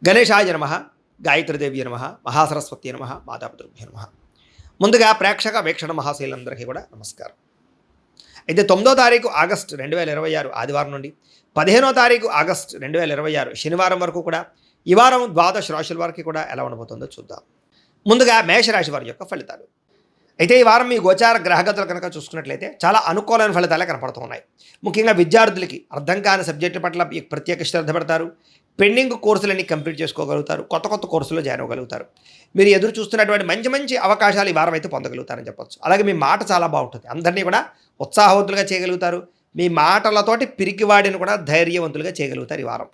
గణేశాయ నమః, గాయత్రీదేవి నమః, మహాసరస్వతి నమః, మాతాపితృభ్యో నమః. ముందుగా ప్రేక్షక వీక్షణ మహాశైలందరికీ కూడా నమస్కారం. అయితే 9వ తారీఖు ఆగస్టు 2026 ఆదివారం నుండి 15వ తారీఖు ఆగస్టు 2026 శనివారం వరకు కూడా ఈ వారం ద్వాదశ రాశుల వారికి కూడా ఎలా ఉండబోతుందో చూద్దాం. ముందుగా మేషరాశి వారి యొక్క ఫలితాలు. అయితే ఈ వారం మీ గోచార గ్రహగతులు కనుక చూసుకున్నట్లయితే చాలా అనుకూలమైన ఫలితాలే కనపడుతూ ఉన్నాయి. ముఖ్యంగా విద్యార్థులకి అర్థం కాని సబ్జెక్టు పట్ల ప్రత్యేక శ్రద్ధ పెడతారు. పెండింగ్ కోర్సులన్నీ కంప్లీట్ చేసుకోగలుగుతారు. కొత్త కోర్సులో జాయిన్ అవ్వగలుగుతారు. మీరు ఎదురు చూస్తున్నటువంటి మంచి అవకాశాలు ఈ వారం అయితే పొందగలుగుతారని చెప్పొచ్చు. అలాగే మీ మాట చాలా బాగుంటుంది. అందరినీ కూడా ఉత్సాహవంతులుగా చేయగలుగుతారు. మీ మాటలతోటి పిరికివాడిని కూడా ధైర్యవంతులుగా చేయగలుగుతారు ఈ వారం.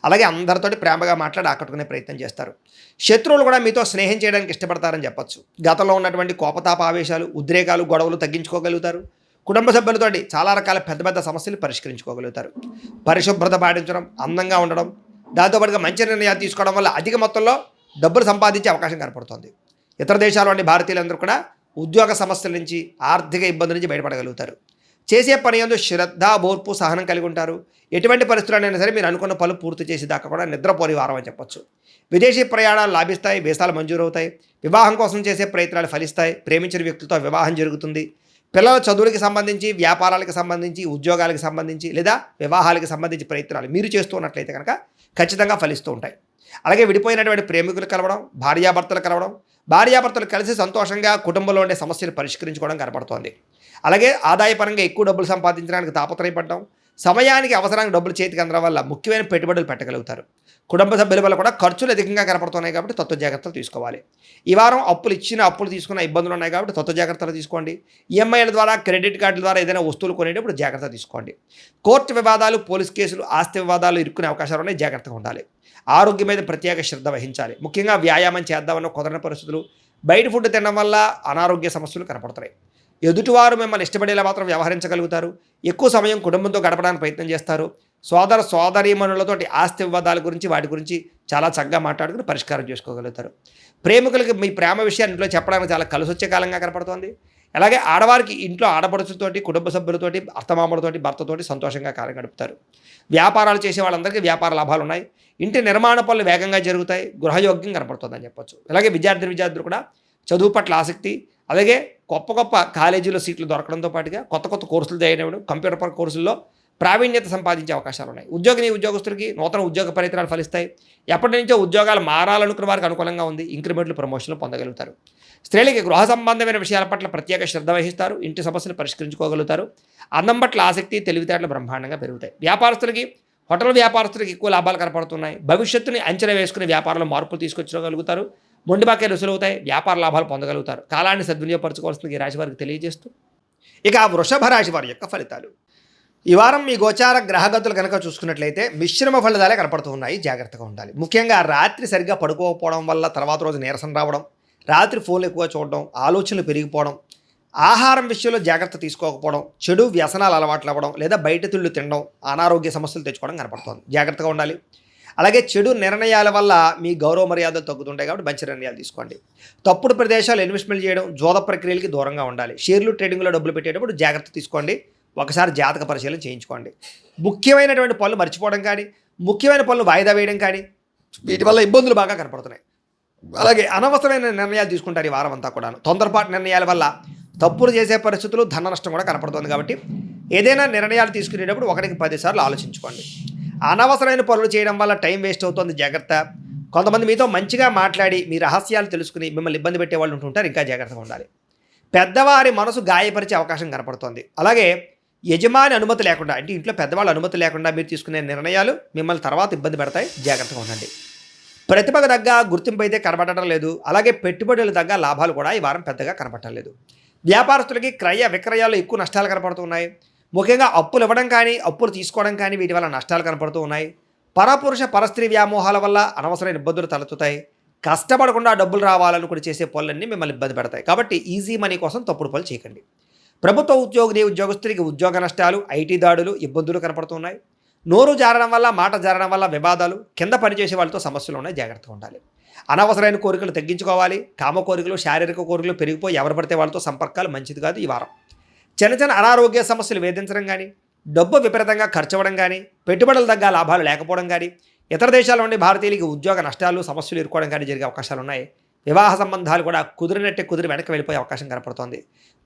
అలాగే అందరితోటి ప్రేమగా మాట్లాడి ఆకట్టుకునే ప్రయత్నం చేస్తారు. శత్రువులు కూడా మీతో స్నేహం చేయడానికి ఇష్టపడతారని చెప్పొచ్చు. గతంలో ఉన్నటువంటి కోపతాప ఆవేశాలు, ఉద్రేకాలు, గొడవలు తగ్గించుకోగలుగుతారు. కుటుంబ సభ్యులతోటి చాలా రకాల పెద్ద సమస్యలు పరిష్కరించుకోగలుగుతారు. పరిశుభ్రత పాటించడం, అందంగా ఉండడం, దాంతోపాటుగా మంచి నిర్ణయాలు తీసుకోవడం వల్ల అధిక మొత్తంలో డబ్బులు సంపాదించే అవకాశం కనపడుతుంది. ఇతర దేశాల్లోని భారతీయులందరూ కూడా ఉద్యోగ సమస్యల నుంచి, ఆర్థిక ఇబ్బందుల నుంచి బయటపడగలుగుతారు. చేసే పని యందు శ్రద్ధ, ఓర్పు, సహనం కలిగి ఉంటారు. ఎటువంటి పరిస్థితులైనా సరే మీరు అనుకున్న పనులు పూర్తి చేసేదాకా కూడా నిద్రపోని వారం అని చెప్పొచ్చు. విదేశీ ప్రయాణాలు లాభిస్తాయి. వీసాలు మంజూరవుతాయి. వివాహం కోసం చేసే ప్రయత్నాలు ఫలిస్తాయి. ప్రేమించిన వ్యక్తులతో వివాహం జరుగుతుంది. పిల్లల చదువులకు సంబంధించి, వ్యాపారాలకు సంబంధించి, ఉద్యోగాలకు సంబంధించి లేదా వివాహాలకు సంబంధించి ప్రయత్నాలు మీరు చేస్తూ ఉన్నట్లయితే కనుక ఖచ్చితంగా ఫలిస్తూ ఉంటాయి. అలాగే విడిపోయినటువంటి ప్రేమికులు కలవడం, భార్యాభర్తలు కలిసి సంతోషంగా కుటుంబంలో ఉండే సమస్యలు పరిష్కరించుకోవడం కనపడుతోంది. అలాగే ఆదాయపరంగా ఎక్కువ డబ్బులు సంపాదించడానికి తాపత్రయపడడం, సమయానికి అవసరానికి డబ్బులు చేతికి అందడం వల్ల ముఖ్యమైన పెట్టుబడులు పెట్టగలుగుతారు. కుటుంబ సభ్యుల వల్ల కూడా ఖర్చులు అధికంగా కనపడుతున్నాయి కాబట్టి తత్వ జాగ్రత్తలు తీసుకోవాలి. ఈ వారం అప్పులు తీసుకున్న ఇబ్బందులు ఉన్నాయి కాబట్టి తత్వ జాగ్రత్తలు తీసుకోండి. ఈఎంఐల ద్వారా, క్రెడిట్ కార్డుల ద్వారా ఏదైనా వస్తువులు కొనేటప్పుడు జాగ్రత్త తీసుకోండి. కోర్టు వివాదాలు, పోలీస్ కేసులు, ఆస్తి వివాదాలు ఇరుక్కునే అవకాశాలు ఉన్నాయి. జాగ్రత్తగా ఉండాలి. ఆరోగ్యం మీద ప్రత్యేక శ్రద్ధ వహించాలి. ముఖ్యంగా వ్యాయామం చేద్దామన్న కుదరని పరిస్థితులు, బయట ఫుడ్ తినడం వల్ల అనారోగ్య సమస్యలు కనపడుతున్నాయి. ఎదుటివారు మిమ్మల్ని ఇష్టపడేలా మాత్రం వ్యవహరించగలుగుతారు. ఎక్కువ సమయం కుటుంబంతో గడపడానికి ప్రయత్నం చేస్తారు. సోదరీమణులతోటి ఆస్తి వివాదాల గురించి, వాటి గురించి చాలా చక్కగా మాట్లాడుకుని పరిష్కారం చేసుకోగలుగుతారు. ప్రేమికులకి మీ ప్రేమ విషయాన్ని ఇంట్లో చెప్పడానికి చాలా కలిసి వచ్చే కాలంగా కనపడుతోంది. అలాగే ఆడవారికి ఇంట్లో ఆడపడుచులతోటి, కుటుంబ సభ్యులతోటి, అత్తమామలతోటి, భర్తతోటి సంతోషంగా కాలం గడుపుతారు. వ్యాపారాలు చేసే వాళ్ళందరికీ వ్యాపార లాభాలు ఉన్నాయి. ఇంటి నిర్మాణ పనులు వేగంగా జరుగుతాయి. గృహయోగ్యం కనపడుతుందని చెప్పొచ్చు. అలాగే విద్యార్థులు కూడా చదువు పట్ల ఆసక్తి, అలాగే గొప్ప కాలేజీలో సీట్లు దొరకడంతో పాటుగా కొత్త కోర్సులు జాయిన్ అవ్వడం, కంప్యూటర్ కోర్సుల్లో ప్రావీణ్యత సంపాదించే అవకాశాలు ఉన్నాయి. ఉద్యోగస్తులకి నూతన ఉద్యోగ ప్రయత్నాలు ఫలిస్తాయి. ఎప్పటి నుంచో ఉద్యోగాలు మారాలనుకున్న వారికి అనుకూలంగా ఉంది. ఇంక్రిమెంట్లు, ప్రమోషన్లు పొందగలుగుతారు. స్త్రీలకి గృహ సంబంధమైన విషయాల పట్ల ప్రత్యేక శ్రద్ధ వహిస్తారు. ఇంటి సమస్యలు పరిష్కరించుకోగలుగుతారు. అందం పట్ల ఆసక్తి, తెలివితేటలు బ్రహ్మాండంగా పెరుగుతాయి. హోటల్ వ్యాపారస్తులకి ఎక్కువ లాభాలు కనపడుతున్నాయి. భవిష్యత్తుని అంచనా వేసుకుని వ్యాపారంలో మార్పులు తీసుకొచ్చుకోగలుగుతారు. మొండి బాకీలు వసూలవుతాయి. వ్యాపార లాభాలు పొందగలుగుతారు. కాలాన్ని సద్వినియోగపరచుకోవాల్సింది ఈ రాశి వారికి తెలియజేస్తూ, ఇక వృషభ రాశి వారి యొక్క ఫలితాలు. ఈ వారం మీ గోచార గ్రహగతులు కనుక చూసుకున్నట్లయితే మిశ్రమ ఫలితాలే కనపడుతూ ఉన్నాయి. జాగ్రత్తగా ఉండాలి. ముఖ్యంగా రాత్రి సరిగ్గా పడుకోకపోవడం వల్ల తర్వాత రోజు నీరసం రావడం, రాత్రి ఫోన్లు ఎక్కువ చూడడం, ఆలోచనలు పెరిగిపోవడం, ఆహారం విషయంలో జాగ్రత్త తీసుకోకపోవడం, చెడు వ్యసనాలు అలవాట్లు అవ్వడం లేదా బయట తిళ్ళు తినడం, అనారోగ్య సమస్యలు తెచ్చుకోవడం కనపడుతుంది. జాగ్రత్తగా ఉండాలి. అలాగే చెడు నిర్ణయాల వల్ల మీ గౌరవ మర్యాదలు తగ్గుతుంటాయి కాబట్టి మంచి నిర్ణయాలు తీసుకోండి. తప్పుడు ప్రదేశాలు ఇన్వెస్ట్మెంట్ చేయడం, జోద ప్రక్రియలకి దూరంగా ఉండాలి. షేర్లు, ట్రేడింగ్లో డబ్బులు పెట్టేటప్పుడు జాగ్రత్త తీసుకోండి. ఒకసారి జాతక పరిశీలన చేయించుకోండి. ముఖ్యమైనటువంటి పనులు మర్చిపోవడం కానీ, ముఖ్యమైన పనులు వాయిదా వేయడం కానీ, వీటి వల్ల ఇబ్బందులు బాగా కనపడుతున్నాయి. అలాగే అనవసరమైన నిర్ణయాలు తీసుకుంటారు ఈ వారం అంతా కూడా. తొందరపాటు నిర్ణయాల వల్ల తప్పులు చేసే పరిస్థితులు, ధన నష్టం కూడా కనపడుతుంది. కాబట్టి ఏదైనా నిర్ణయాలు తీసుకునేటప్పుడు 1కి 10 సార్లు ఆలోచించుకోండి. అనవసరమైన పనులు చేయడం వల్ల టైం వేస్ట్ అవుతుంది. జాగ్రత్త. కొంతమంది మీతో మంచిగా మాట్లాడి మీ రహస్యాలు తెలుసుకుని మిమ్మల్ని ఇబ్బంది పెట్టే వాళ్ళు ఉంటుంటారు. ఇంకా జాగ్రత్తగా ఉండాలి. పెద్దవారి మనసు గాయపరిచే అవకాశం కనపడుతుంది. అలాగే యజమాని అనుమతి లేకుండా, అంటే ఇంట్లో పెద్దవాళ్ళ అనుమతి లేకుండా మీరు తీసుకునే నిర్ణయాలు మిమ్మల్ని తర్వాత ఇబ్బంది పెడతాయి. జాగ్రత్తగా ఉండండి. ప్రతిభకు తగ్గ గుర్తింపు అయితే కనబడటం లేదు. అలాగే పెట్టుబడులు తగ్గ లాభాలు కూడా ఈ వారం పెద్దగా కనపడటం లేదు. వ్యాపారస్తులకి క్రయ విక్రయాల్లో ఎక్కువ నష్టాలు కనపడుతున్నాయి. ముఖ్యంగా అప్పులు ఇవ్వడం కానీ, అప్పులు తీసుకోవడం కానీ వీటి వల్ల నష్టాలు కనపడుతూ ఉన్నాయి. పరపురుష పరస్త్రీ వ్యామోహాల వల్ల అనవసరమైన ఇబ్బందులు తలెత్తుతాయి. కష్టపడకుండా డబ్బులు రావాలనుకుని చేసే పనులన్నీ మిమ్మల్ని ఇబ్బంది పెడతాయి. కాబట్టి ఈజీ మనీ కోసం తప్పుడు పనులు చేయకండి. ప్రభుత్వ ఉద్యోగస్తులకి ఉద్యోగ నష్టాలు, ఐటీ దాడులు, ఇబ్బందులు కనపడుతున్నాయి. నోరు జారడం వల్ల, మాట జారడం వల్ల వివాదాలు, కింద పనిచేసే వాళ్ళతో సమస్యలు ఉన్నాయి. జాగ్రత్తగా ఉండాలి. అనవసరమైన కోరికలు తగ్గించుకోవాలి. కామ కోరికలు, శారీరక కోరికలు పెరిగిపోయి ఎవరు పడితే వాళ్ళతో సంపర్కాలు మంచిది కాదు ఈ వారం. చిన్న అనారోగ్య సమస్యలు వేధించడం కానీ, డబ్బు విపరీతంగా ఖర్చు అవ్వడం కానీ, పెట్టుబడుల తగ్గ లాభాలు లేకపోవడం కానీ, ఇతర దేశాల్లో ఉండే భారతీయులకి ఉద్యోగ నష్టాలు సమస్యలు ఎదుర్కోవడం కానీ జరిగే అవకాశాలు ఉన్నాయి. వివాహ సంబంధాలు కూడా కుదిరినట్టే కుదిరి వెనక్కి వెళ్ళిపోయే అవకాశం కనపడుతోంది.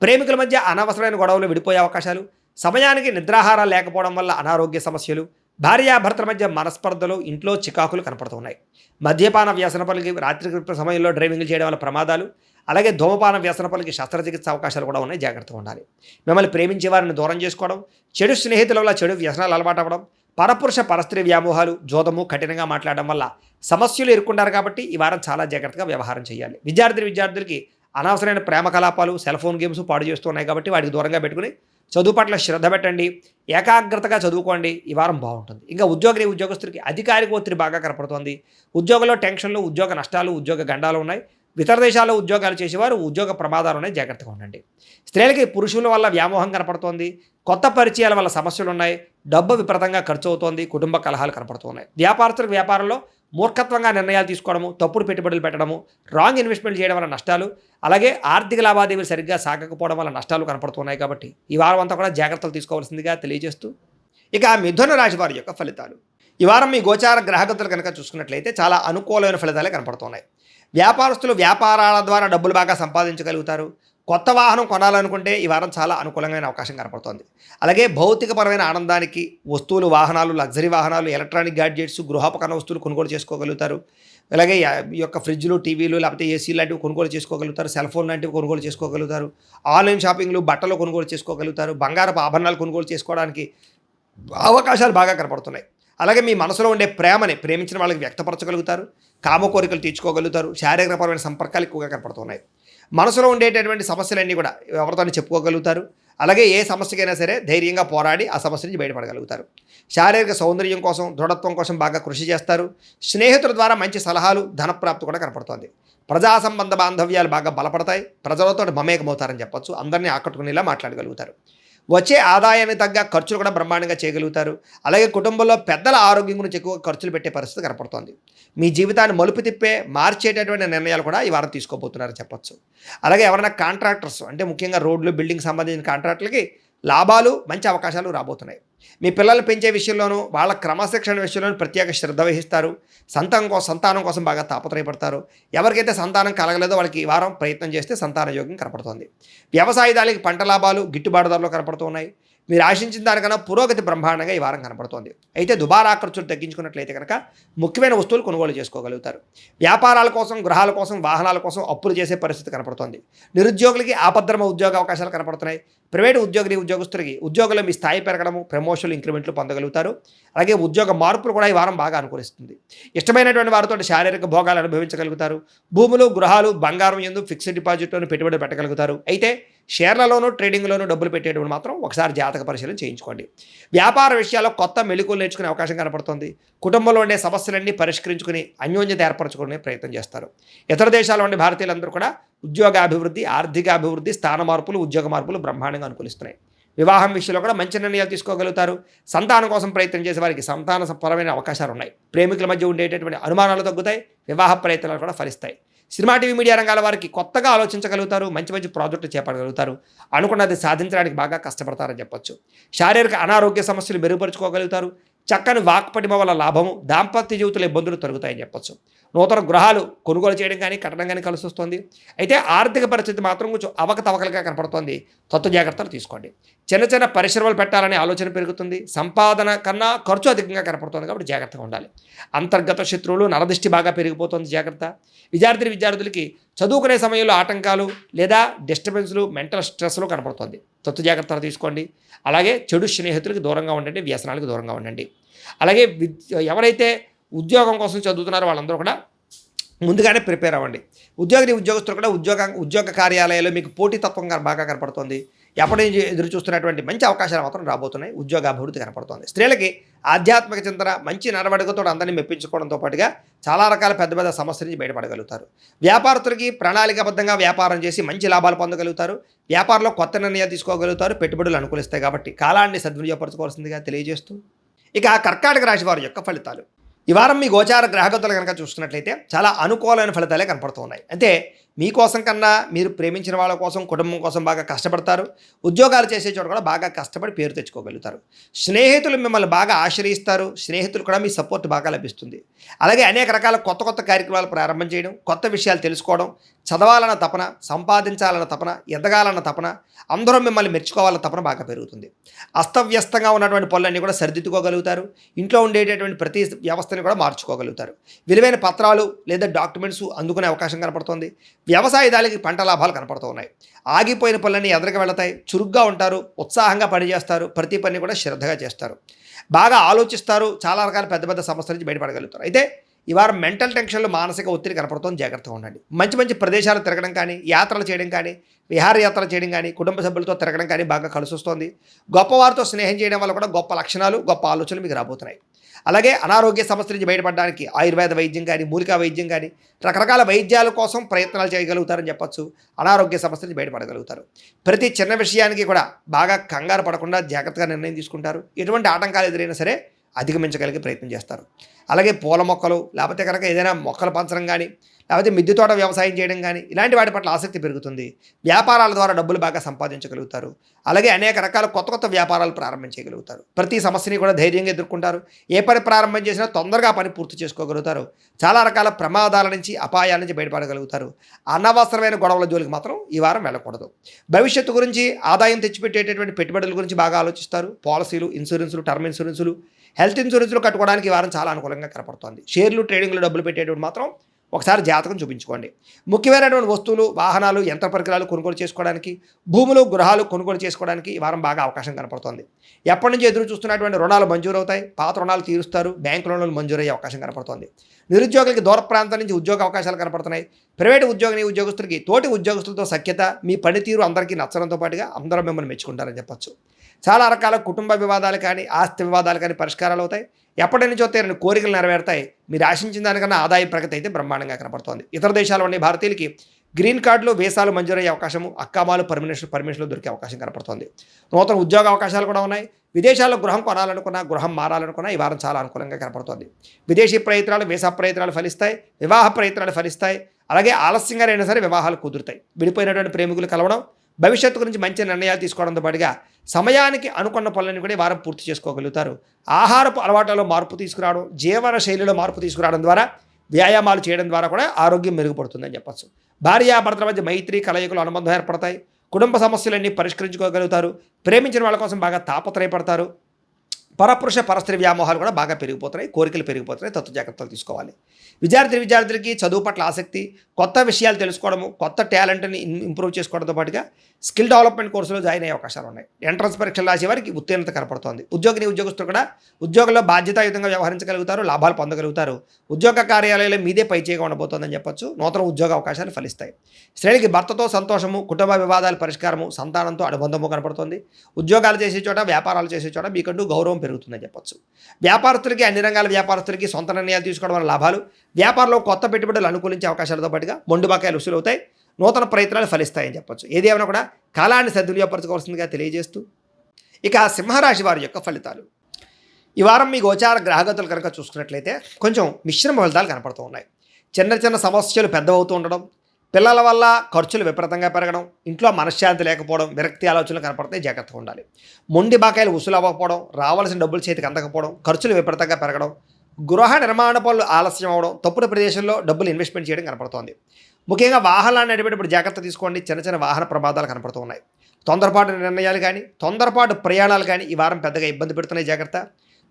ప్రేమికుల మధ్య అనవసరమైన గొడవలు విడిపోయే అవకాశాలు, సమయానికి నిద్రాహారాలు లేకపోవడం వల్ల అనారోగ్య సమస్యలు, భార్యాభర్తల మధ్య మనస్పర్ధలు, ఇంట్లో చికాకులు కనపడుతున్నాయి. మద్యపాన వ్యసనపరులకి రాత్రి సమయంలో డ్రైవింగ్ చేయడం వల్ల ప్రమాదాలు, అలాగే ధూమపాన వ్యసనపరులకి శస్త్రచికిత్స అవకాశాలు కూడా ఉన్నాయి. జాగ్రత్తగా ఉండాలి. మిమ్మల్ని ప్రేమించే వారిని దూరం చేసుకోవడం, చెడు స్నేహితుల వల్ల చెడు వ్యసనాలు అలవాటు అవ్వడం, పరపురుష పరస్త్రీ వ్యామోహాలు, జోదము, కఠినంగా మాట్లాడడం వల్ల సమస్యలు ఎదుర్కొంటారు. కాబట్టి ఈ వారం చాలా జాగ్రత్తగా వ్యవహారం చేయాలి. విద్యార్థులకి అనవసరమైన ప్రేమ కలాపాలు, సెల్ ఫోన్ గేమ్స్ పాడు చేస్తున్నాయి. కాబట్టి వాటికి దూరంగా పెట్టుకుని చదువు పట్ల శ్రద్ధ పెట్టండి, ఏకాగ్రతగా చదువుకోండి. ఈ వారం బాగుంటుంది. ఇంకా ఉద్యోగస్తులకి అధికారిక ఒత్తిడి బాగా కనపడుతోంది. ఉద్యోగంలో టెన్షన్లు, ఉద్యోగ నష్టాలు, ఉద్యోగ గండాలు ఉన్నాయి. ఇతర దేశాల్లో ఉద్యోగాలు చేసేవారు ఉద్యోగ ప్రమాదాలు ఉన్నాయి. జాగ్రత్తగా ఉండండి. స్త్రీలకి పురుషుల వల్ల వ్యామోహం కనపడుతోంది. కొత్త పరిచయాల వల్ల సమస్యలు ఉన్నాయి. డబ్బు విపరీతంగా ఖర్చు అవుతోంది. కుటుంబ కలహాలు కనపడుతున్నాయి. వ్యాపారస్తులకు వ్యాపారంలో మూర్ఖత్వంగా నిర్ణయాలు తీసుకోవడము, తప్పుడు పెట్టుబడులు పెట్టడము, రాంగ్ ఇన్వెస్ట్మెంట్ చేయడం వల్ల నష్టాలు, అలాగే ఆర్థిక లావాదేవీలు సరిగ్గా సాగకపోవడం వల్ల నష్టాలు కనపడుతున్నాయి. కాబట్టి ఈ వారం అంతా కూడా జాగ్రత్తలు తీసుకోవాల్సిందిగా తెలియజేస్తూ, ఇక మిథున రాశి వారి యొక్క ఫలితాలు. ఈ వారం మీ గోచార గ్రహగతులు కనుక చూసుకున్నట్లయితే చాలా అనుకూలమైన ఫలితాలే కనపడుతున్నాయి. వ్యాపారస్తులు వ్యాపారాల ద్వారా డబ్బులు బాగా సంపాదించగలుగుతారు. కొత్త వాహనం కొనాలనుకుంటే ఈ వారం చాలా అనుకూలమైన అవకాశం కనపడుతోంది. అలాగే భౌతికపరమైన ఆనందానికి వస్తువులు, వాహనాలు, లగ్జరీ వాహనాలు, ఎలక్ట్రానిక్ గ్యాడ్జెట్స్, గృహోపకరణ వస్తువులు కొనుగోలు చేసుకోగలుగుతారు. అలాగే ఈ యొక్క ఫ్రిడ్జ్లు, టీవీలు, లేకపోతే ఏసీ లాంటివి కొనుగోలు చేసుకోగలుగుతారు. సెల్ ఫోన్ లాంటివి కొనుగోలు చేసుకోగలుగుతారు. ఆన్లైన్ షాపింగ్లు, బట్టలు కొనుగోలు చేసుకోగలుగుతారు. బంగారపు ఆభరణాలు కొనుగోలు చేసుకోవడానికి అవకాశాలు బాగా కనపడుతున్నాయి. అలాగే మీ మనసులో ఉండే ప్రేమని ప్రేమించిన వాళ్ళకి వ్యక్తపరచగలుగుతారు. కామ కోరికలు తీర్చుకోగలుగుతారు. శారీరకపరమైన సంపర్కాలు ఎక్కువగా కనపడుతున్నాయి. మనసులో ఉండేటటువంటి సమస్యలన్నీ కూడా ఎవరితో చెప్పుకోగలుగుతారు. అలాగే ఏ సమస్యకైనా సరే ధైర్యంగా పోరాడి ఆ సమస్య నుంచి బయటపడగలుగుతారు. శారీరక సౌందర్యం కోసం, దృఢత్వం కోసం బాగా కృషి చేస్తారు. స్నేహితుల ద్వారా మంచి సలహాలు, ధనప్రాప్తి కూడా కనపడుతోంది. ప్రజా సంబంధ బాంధవ్యాలు బాగా బలపడతాయి. ప్రజలతో మమేకమవుతారని చెప్పొచ్చు. అందరినీ ఆకట్టుకునేలా మాట్లాడగలుగుతారు. వచ్చే ఆదాయానికి తగ్గ ఖర్చులు కూడా బ్రహ్మాండంగా చేయగలుగుతారు. అలాగే కుటుంబంలో పెద్దల ఆరోగ్యం గురించి ఎక్కువ ఖర్చులు పెట్టే పరిస్థితి కనపడుతోంది. మీ జీవితాన్ని మలుపు తిప్పే మార్చేటటువంటి నిర్ణయాలు కూడా ఈ వారం తీసుకోబోతున్నారని చెప్పొచ్చు. అలాగే ఎవరైనా కాంట్రాక్టర్స్ అంటే ముఖ్యంగా రోడ్లు, బిల్డింగ్ సంబంధించిన కాంట్రాక్టులకి లాభాలు, మంచి అవకాశాలు రాబోతున్నాయి. మీ పిల్లల్ని పెంచే విషయంలోనూ, వాళ్ళ క్రమశిక్షణ విషయంలోనూ ప్రత్యేక శ్రద్ధ వహిస్తారు. సంతానం కోసం బాగా తాపత్రయపడతారు. ఎవరికైతే సంతానం కలగలేదో వాళ్ళకి ఈ వారం ప్రయత్నం చేస్తే సంతాన యోగం కనపడుతోంది. వ్యవసాయదారులకి పంట లాభాలు, గిట్టుబాటు ధరలు కనపడుతున్నాయి. మీరు ఆశించిన దానికన్నా పురోగతి బ్రహ్మాండంగా ఈ వారం కనపడుతోంది. అయితే దుబారా ఖర్చులు తగ్గించుకున్నట్లయితే కనుక ముఖ్యమైన వస్తువులు కొనుగోలు చేసుకోగలుగుతారు. వ్యాపారాల కోసం, గృహాల కోసం, వాహనాల కోసం అప్పులు చేసే పరిస్థితి కనపడుతోంది. నిరుద్యోగులకి ఆపద్ధర్మ ఉద్యోగ అవకాశాలు కనపడుతున్నాయి. ప్రైవేటు ఉద్యోగస్తులకి ఉద్యోగంలో మీ స్థాయి పెరగడము, ప్రమోషన్లు, ఇంక్రిమెంట్లు పొందగలుగుతారు. అలాగే ఉద్యోగ మార్పులు కూడా ఈ వారం బాగా అనుకూలిస్తుంది. ఇష్టమైనటువంటి వారితో శారీరక భోగాలు అనుభవించగలుగుతారు. భూములు, గృహాలు, బంగారం యందు ఫిక్స్డ్ డిపాజిట్లోనూ పెట్టుబడి పెట్టగలుగుతారు. అయితే షేర్లలోనూ, ట్రేడింగ్లోనూ డబ్బులు పెట్టేటప్పుడు మాత్రం ఒకసారి జాతక పరిశీలన చేయించుకోండి. వ్యాపార విషయాల్లో కొత్త మెళుకువలు నేర్చుకునే అవకాశం కనపడుతుంది. కుటుంబంలో ఉండే సమస్యలన్నీ పరిష్కరించుకుని అన్యోన్యత ఏర్పరచుకునే ప్రయత్నం చేస్తారు. ఇతర దేశాల్లో ఉండే భారతీయులందరూ కూడా ఉద్యోగాభివృద్ధి, ఆర్థిక అభివృద్ధి, స్థాన మార్పులు, ఉద్యోగ మార్పులు బ్రహ్మాండంగా అనుకూలిస్తున్నాయి. వివాహం విషయంలో కూడా మంచి నిర్ణయాలు తీసుకోగలుగుతారు. సంతానం కోసం ప్రయత్నం చేసే వారికి సంతానపరమైన అవకాశాలు ఉన్నాయి. ప్రేమికుల మధ్య ఉండేటటువంటి అనుమానాలు తగ్గుతాయి. వివాహ ప్రయత్నాలు కూడా ఫలిస్తాయి. సినిమా, టీవీ, మీడియా రంగాల వారికి కొత్తగా ఆలోచించగలుగుతారు. మంచి ప్రాజెక్టులు చేపట్టగలుగుతారు. అనుకున్నది సాధించడానికి బాగా కష్టపడతారని చెప్పొచ్చు. శారీరక అనారోగ్య సమస్యలు మెరుగుపరుచుకోగలుగుతారు. చక్కని వాక్పటిమ వల్ల లాభము, దాంపత్య జీవితంలో ఇబ్బందులు తొలగుతాయని చెప్పొచ్చు. నూతన గృహాలు కొనుగోలు చేయడం కానీ, కట్టడం కానీ కలిసి వస్తుంది. అయితే ఆర్థిక పరిస్థితి మాత్రం కొంచెం అవకతవకలుగా కనపడుతోంది. జాగ్రత్తలు తీసుకోండి. చిన్న పరిశ్రమలు పెట్టాలనే ఆలోచన పెరుగుతుంది. సంపాదన కన్నా ఖర్చు అధికంగా కనపడుతుంది. కాబట్టి జాగ్రత్తగా ఉండాలి. అంతర్గత శత్రువులు, నరదృష్టి బాగా పెరిగిపోతుంది. జాగ్రత్త. విద్యార్థులకి చదువుకునే సమయంలో ఆటంకాలు లేదా డిస్టర్బెన్స్లు, మెంటల్ స్ట్రెస్లు కనపడుతుంది. జాగ్రత్తలు తీసుకోండి. అలాగే చెడు స్నేహితులకు దూరంగా ఉండండి. వ్యసనాలకు దూరంగా ఉండండి. అలాగే ఎవరైతే ఉద్యోగం కోసం చదువుతున్నారో వాళ్ళందరూ కూడా ముందుగానే ప్రిపేర్ అవ్వండి. ఉద్యోగస్తులు కూడా ఉద్యోగ కార్యాలయాల్లో మీకు పోటీతత్వం బాగా కనపడుతుంది. ఎప్పటి నుంచి ఎదురు చూస్తున్నటువంటి మంచి అవకాశాలు మాత్రం రాబోతున్నాయి. ఉద్యోగాభివృద్ధి కనపడుతుంది. స్త్రీలకి ఆధ్యాత్మిక చింతన, మంచి నడవడికతో అందరినీ మెప్పించుకోవడంతో పాటుగా చాలా రకాల పెద్ద సమస్యల నుంచి బయటపడగలుగుతారు. వ్యాపారస్తులకి ప్రణాళికాబద్ధంగా వ్యాపారం చేసి మంచి లాభాలు పొందగలుగుతారు. వ్యాపారంలో కొత్త నిర్ణయాలు తీసుకోగలుగుతారు. పెట్టుబడులు అనుకూలిస్తాయి. కాబట్టి కాలాన్ని సద్వినియోగపరచుకోవాల్సిందిగా తెలియజేస్తూ, ఇక కర్కాటక రాశి వారి యొక్క ఫలితాలు. ఈ వారం మీ గోచార గ్రహగతులు కనుక చూసుకున్నట్లయితే చాలా అనుకూలమైన ఫలితాలే కనపడుతున్నాయి. అంటే మీకోసం కన్నా మీరు ప్రేమించిన వాళ్ళ కోసం, కుటుంబం కోసం బాగా కష్టపడతారు. ఉద్యోగాలు చేసే చోట కూడా బాగా కష్టపడి పేరు తెచ్చుకోగలుగుతారు. స్నేహితులు మిమ్మల్ని బాగా ఆశ్రయిస్తారు. స్నేహితులు కూడా మీ సపోర్ట్ బాగా లభిస్తుంది. అలాగే అనేక రకాల కొత్త కొత్త కార్యక్రమాలు ప్రారంభం చేయడం, కొత్త విషయాలు తెలుసుకోవడం, చదవాలన్న తపన, సంపాదించాలన్న తపన, ఎదగాలన్న తపన, అందరూ మిమ్మల్ని మెచ్చుకోవాలన్న తపన బాగా పెరుగుతుంది. అస్తవ్యస్తంగా ఉన్నటువంటి పనులన్నీ కూడా సరిదిద్దుకోగలుగుతారు. ఇంట్లో ఉండేటటువంటి ప్రతి వ్యవస్థని కూడా మార్చుకోగలుగుతారు. విలువైన పత్రాలు లేదా డాక్యుమెంట్స్ అందుకునే అవకాశం కనపడుతోంది. వ్యవసాయదారులకి పంట లాభాలు కనపడుతూ ఉన్నాయి. ఆగిపోయిన పనులన్నీ ఎదురుగా వెళతాయి. చురుగ్గా ఉంటారు. ఉత్సాహంగా పనిచేస్తారు. ప్రతి పని కూడా శ్రద్ధగా చేస్తారు. బాగా ఆలోచిస్తారు. చాలా రకాల పెద్ద పెద్ద సమస్యల నుంచి బయటపడగలుగుతారు. అయితే ఈ వారం మెంటల్ టెన్షన్లు, మానసిక ఒత్తిడి కనపడుతుంది. జాగ్రత్తగా ఉండండి. మంచి మంచి ప్రదేశాలు తిరగడం కానీ, యాత్రలు చేయడం కానీ, విహారయాత్రలు చేయడం కానీ, కుటుంబ సభ్యులతో తిరగడం కానీ బాగా కలిసి వస్తుంది. గొప్పవారితో స్నేహం చేయడం వల్ల కూడా గొప్ప లక్షణాలు, గొప్ప ఆలోచనలు మీకు రాబోతున్నాయి. అలాగే అనారోగ్య సమస్యల నుంచి బయటపడడానికి ఆయుర్వేద వైద్యం కానీ, మూలికా వైద్యం కానీ, రకరకాల వైద్యాల కోసం ప్రయత్నాలు చేయగలుగుతారని చెప్పొచ్చు. అనారోగ్య సమస్యల నుంచి బయటపడగలుగుతారు. ప్రతి చిన్న విషయానికి కూడా బాగా కంగారు పడకుండా జాగ్రత్తగా నిర్ణయం తీసుకుంటారు. ఎటువంటి ఆటంకాలు ఎదురైనా సరే అధిగమించగలిగే ప్రయత్నం చేస్తారు. అలాగే పూల మొక్కలు, లేకపోతే కనుక ఏదైనా మొక్కలు పెంచడం కానీ, లేకపోతే మిద్దె తోట వ్యవసాయం చేయడం కానీ, ఇలాంటి వాటి పట్ల ఆసక్తి పెరుగుతుంది. వ్యాపారాల ద్వారా డబ్బులు బాగా సంపాదించగలుగుతారు. అలాగే అనేక రకాల కొత్త కొత్త వ్యాపారాలు ప్రారంభించగలుగుతారు. ప్రతి సమస్యని కూడా ధైర్యంగా ఎదుర్కొంటారు. ఏ పని ప్రారంభం చేసినా తొందరగా పని పూర్తి చేసుకోగలుగుతారు. చాలా రకాల ప్రమాదాల నుంచి, అపాయాల నుంచి బయటపడగలుగుతారు. అనవసరమైన గొడవల జోలికి మాత్రం ఈ వారం వెళ్ళకూడదు. భవిష్యత్తు గురించి, ఆదాయం తెచ్చిపెట్టేటటువంటి పెట్టుబడుల గురించి బాగా ఆలోచిస్తారు. పాలసీలు, ఇన్సూరెన్సులు, టర్మ్ ఇన్సూరెన్సులు, హెల్త్ ఇన్సూరెన్సులు కట్టుకోవడానికి ఈ వారం చాలా అనుకూలంగా కనపడుతోంది. షేర్లు, ట్రేడింగ్లో డబ్బులు పెట్టేటువంటి మాత్రం ఒకసారి జాతకం చూపించుకోండి. ముఖ్యమైనటువంటి వస్తువులు, వాహనాలు, యంత్ర పరికరాలు కొనుగోలు చేసుకోవడానికి, భూములు, గృహాలు కొనుగోలు చేసుకోవడానికి ఈ వారం బాగా అవకాశం కనపడుతోంది. ఎప్పటి నుంచి ఎదురు చూస్తున్నటువంటి రుణాలు మంజూరు అవుతాయి. పాత రుణాలు తీరుస్తారు. బ్యాంకు రుణాలు మంజూరయ్యే అవకాశం కనపడుతోంది. నిరుద్యోగులకి దూర ప్రాంతం నుంచి ఉద్యోగ అవకాశాలు కనపడుతున్నాయి. ప్రైవేటు ఉద్యోగస్తులకి తోటి ఉద్యోగస్తులతో సఖ్యత, మీ పనితీరు అందరికీ నచ్చడంతో పాటుగా అందరూ మిమ్మల్ని మెచ్చుకుంటారని చెప్పొచ్చు. చాలా రకాల కుటుంబ వివాదాలు కానీ, ఆస్తి వివాదాలు కానీ పరిష్కారాలు అవుతాయి. ఎప్పటి నుంచో తీరని కోరికలు నెరవేరుతాయి. మీరు ఆశించిన దానికన్నా ఆదాయ ప్రగతి అయితే బ్రహ్మాండంగా కనపడుతోంది. ఇతర దేశాల్లో ఉండే భారతీయులకి గ్రీన్ కార్డులు, వీసాలు మంజూరయ్యే అవకాశము, అక్కామాలు, పర్మిషన్లు దొరికే అవకాశం కనపడుతోంది. నూతన ఉద్యోగ అవకాశాలు కూడా ఉన్నాయి. విదేశాల్లో గృహం కొనాలనుకున్నా, గృహం మారాలనుకున్నా ఈ వారం చాలా అనుకూలంగా కనపడుతోంది. విదేశీ ప్రయత్నాలు, వీసా ప్రయత్నాలు ఫలిస్తాయి. వివాహ ప్రయత్నాలు ఫలిస్తాయి. అలాగే ఆలస్యంగా అయినా సరే వివాహాలు కుదురుతాయి. విడిపోయినటువంటి ప్రేమికులు కలవడం, భవిష్యత్తు గురించి మంచి నిర్ణయాలు తీసుకోవడంతో పాటుగా సమయానికి అనుకున్న పనులను కూడా ఈ వారం పూర్తి చేసుకోగలుగుతారు. ఆహారపు అలవాట్లలో మార్పు తీసుకురావడం, జీవన శైలిలో మార్పు తీసుకురావడం ద్వారా, వ్యాయామాలు చేయడం ద్వారా కూడా ఆరోగ్యం మెరుగుపడుతుందని చెప్పచ్చు. భార్యాభర్తల మధ్య మైత్రి, కలయికలు, అనుబంధం ఏర్పడతాయి. కుటుంబ సమస్యలన్నీ పరిష్కరించుకోగలుగుతారు. ప్రేమించిన వాళ్ళ కోసం బాగా తాపత్రయపడతారు. పరపురుష పరస్త్రీ వ్యామోహాలు కూడా బాగా పెరిగిపోతున్నాయి. కోరికలు పెరిగిపోతున్నాయి. తత్వ జాగ్రత్తలు తీసుకోవాలి. విద్యార్థులకి చదువు పట్ల ఆసక్తి, కొత్త విషయాలు తెలుసుకోవడము, కొత్త టాలెంట్ని ఇంప్రూవ్ చేసుకోవడంతో పాటుగా స్కిల్ డెవలప్మెంట్ కోర్సులో జాయిన్ అయ్యే అవకాశాలు ఉన్నాయి. ఎంట్రన్స్ పరీక్షలు రాసే వారికి ఉత్తీర్ణత కనపడుతోంది. ఉద్యోగస్తులు కూడా ఉద్యోగంలో బాధ్యతాయుతంగా వ్యవహరించగలుగుతారు. లాభాలు పొందగలుగుతారు. ఉద్యోగ కార్యాలయంలో మీదే పైచేయిగా ఉండబోతోందని చెప్పొచ్చు. నూతన ఉద్యోగ అవకాశాలు ఫలిస్తాయి. స్త్రీలకి భర్తతో సంతోషము, కుటుంబ వివాదాల పరిష్కారము, సంతానంతో అనుబంధము కనపడుతుంది. ఉద్యోగాలు చేసే చోట, వ్యాపారాలు చేసే చోట మీకంటూ గౌరవం పెరుగుతుందని చెప్పొచ్చు. వ్యాపారస్తులకి, అన్ని రంగాల వ్యాపారస్తులకి సొంత నిర్ణయాలు తీసుకోవడం వల్ల లాభాలు, వ్యాపారంలో కొత్త పెట్టుబడులు అనుకూలించే అవకాశాలతో పాటుగా మొండు బకాయిలు వసూలు అవుతాయి. నూతన ప్రయత్నాలు ఫలిస్తాయని చెప్పొచ్చు. ఏదేమైనా కూడా కాలాన్ని సద్వినియోగపరచుకోవాల్సిందిగా తెలియజేస్తూ, ఇక సింహరాశి వారి యొక్క ఫలితాలు. ఈ వారం మీ గోచార గ్రహగతులు కనుక చూసుకున్నట్లయితే కొంచెం మిశ్రమ ఫలితాలు కనపడుతూ ఉన్నాయి. చిన్న చిన్న సమస్యలు పెద్దవవుతూ ఉండడం, పిల్లల వల్ల ఖర్చులు విపరీతంగా పెరగడం, ఇంట్లో మనశ్శాంతి లేకపోవడం, విరక్తి ఆలోచనలు కనపడతాయి. జాగ్రత్తగా ఉండాలి. మొండి బాకాయలు వసూలు అవ్వకపోవడం, రావాల్సిన డబ్బులు చేతికి అందకపోవడం, ఖర్చులు విపరీతంగా పెరగడం, గృహ నిర్మాణ పనులు ఆలస్యం అవడం, తప్పుడు ప్రదేశంలో డబ్బులు ఇన్వెస్ట్మెంట్ చేయడం కనపడుతోంది. ముఖ్యంగా వాహనాన్ని నడిపేటప్పుడు జాగ్రత్త తీసుకోండి. చిన్న చిన్న వాహన ప్రమాదాలు కనపడుతూ ఉన్నాయి. తొందరపాటు నిర్ణయాలు కానీ, తొందరపాటు ప్రయాణాలు కానీ ఈ వారం పెద్దగా ఇబ్బంది పెడుతున్నాయి. జాగ్రత్త.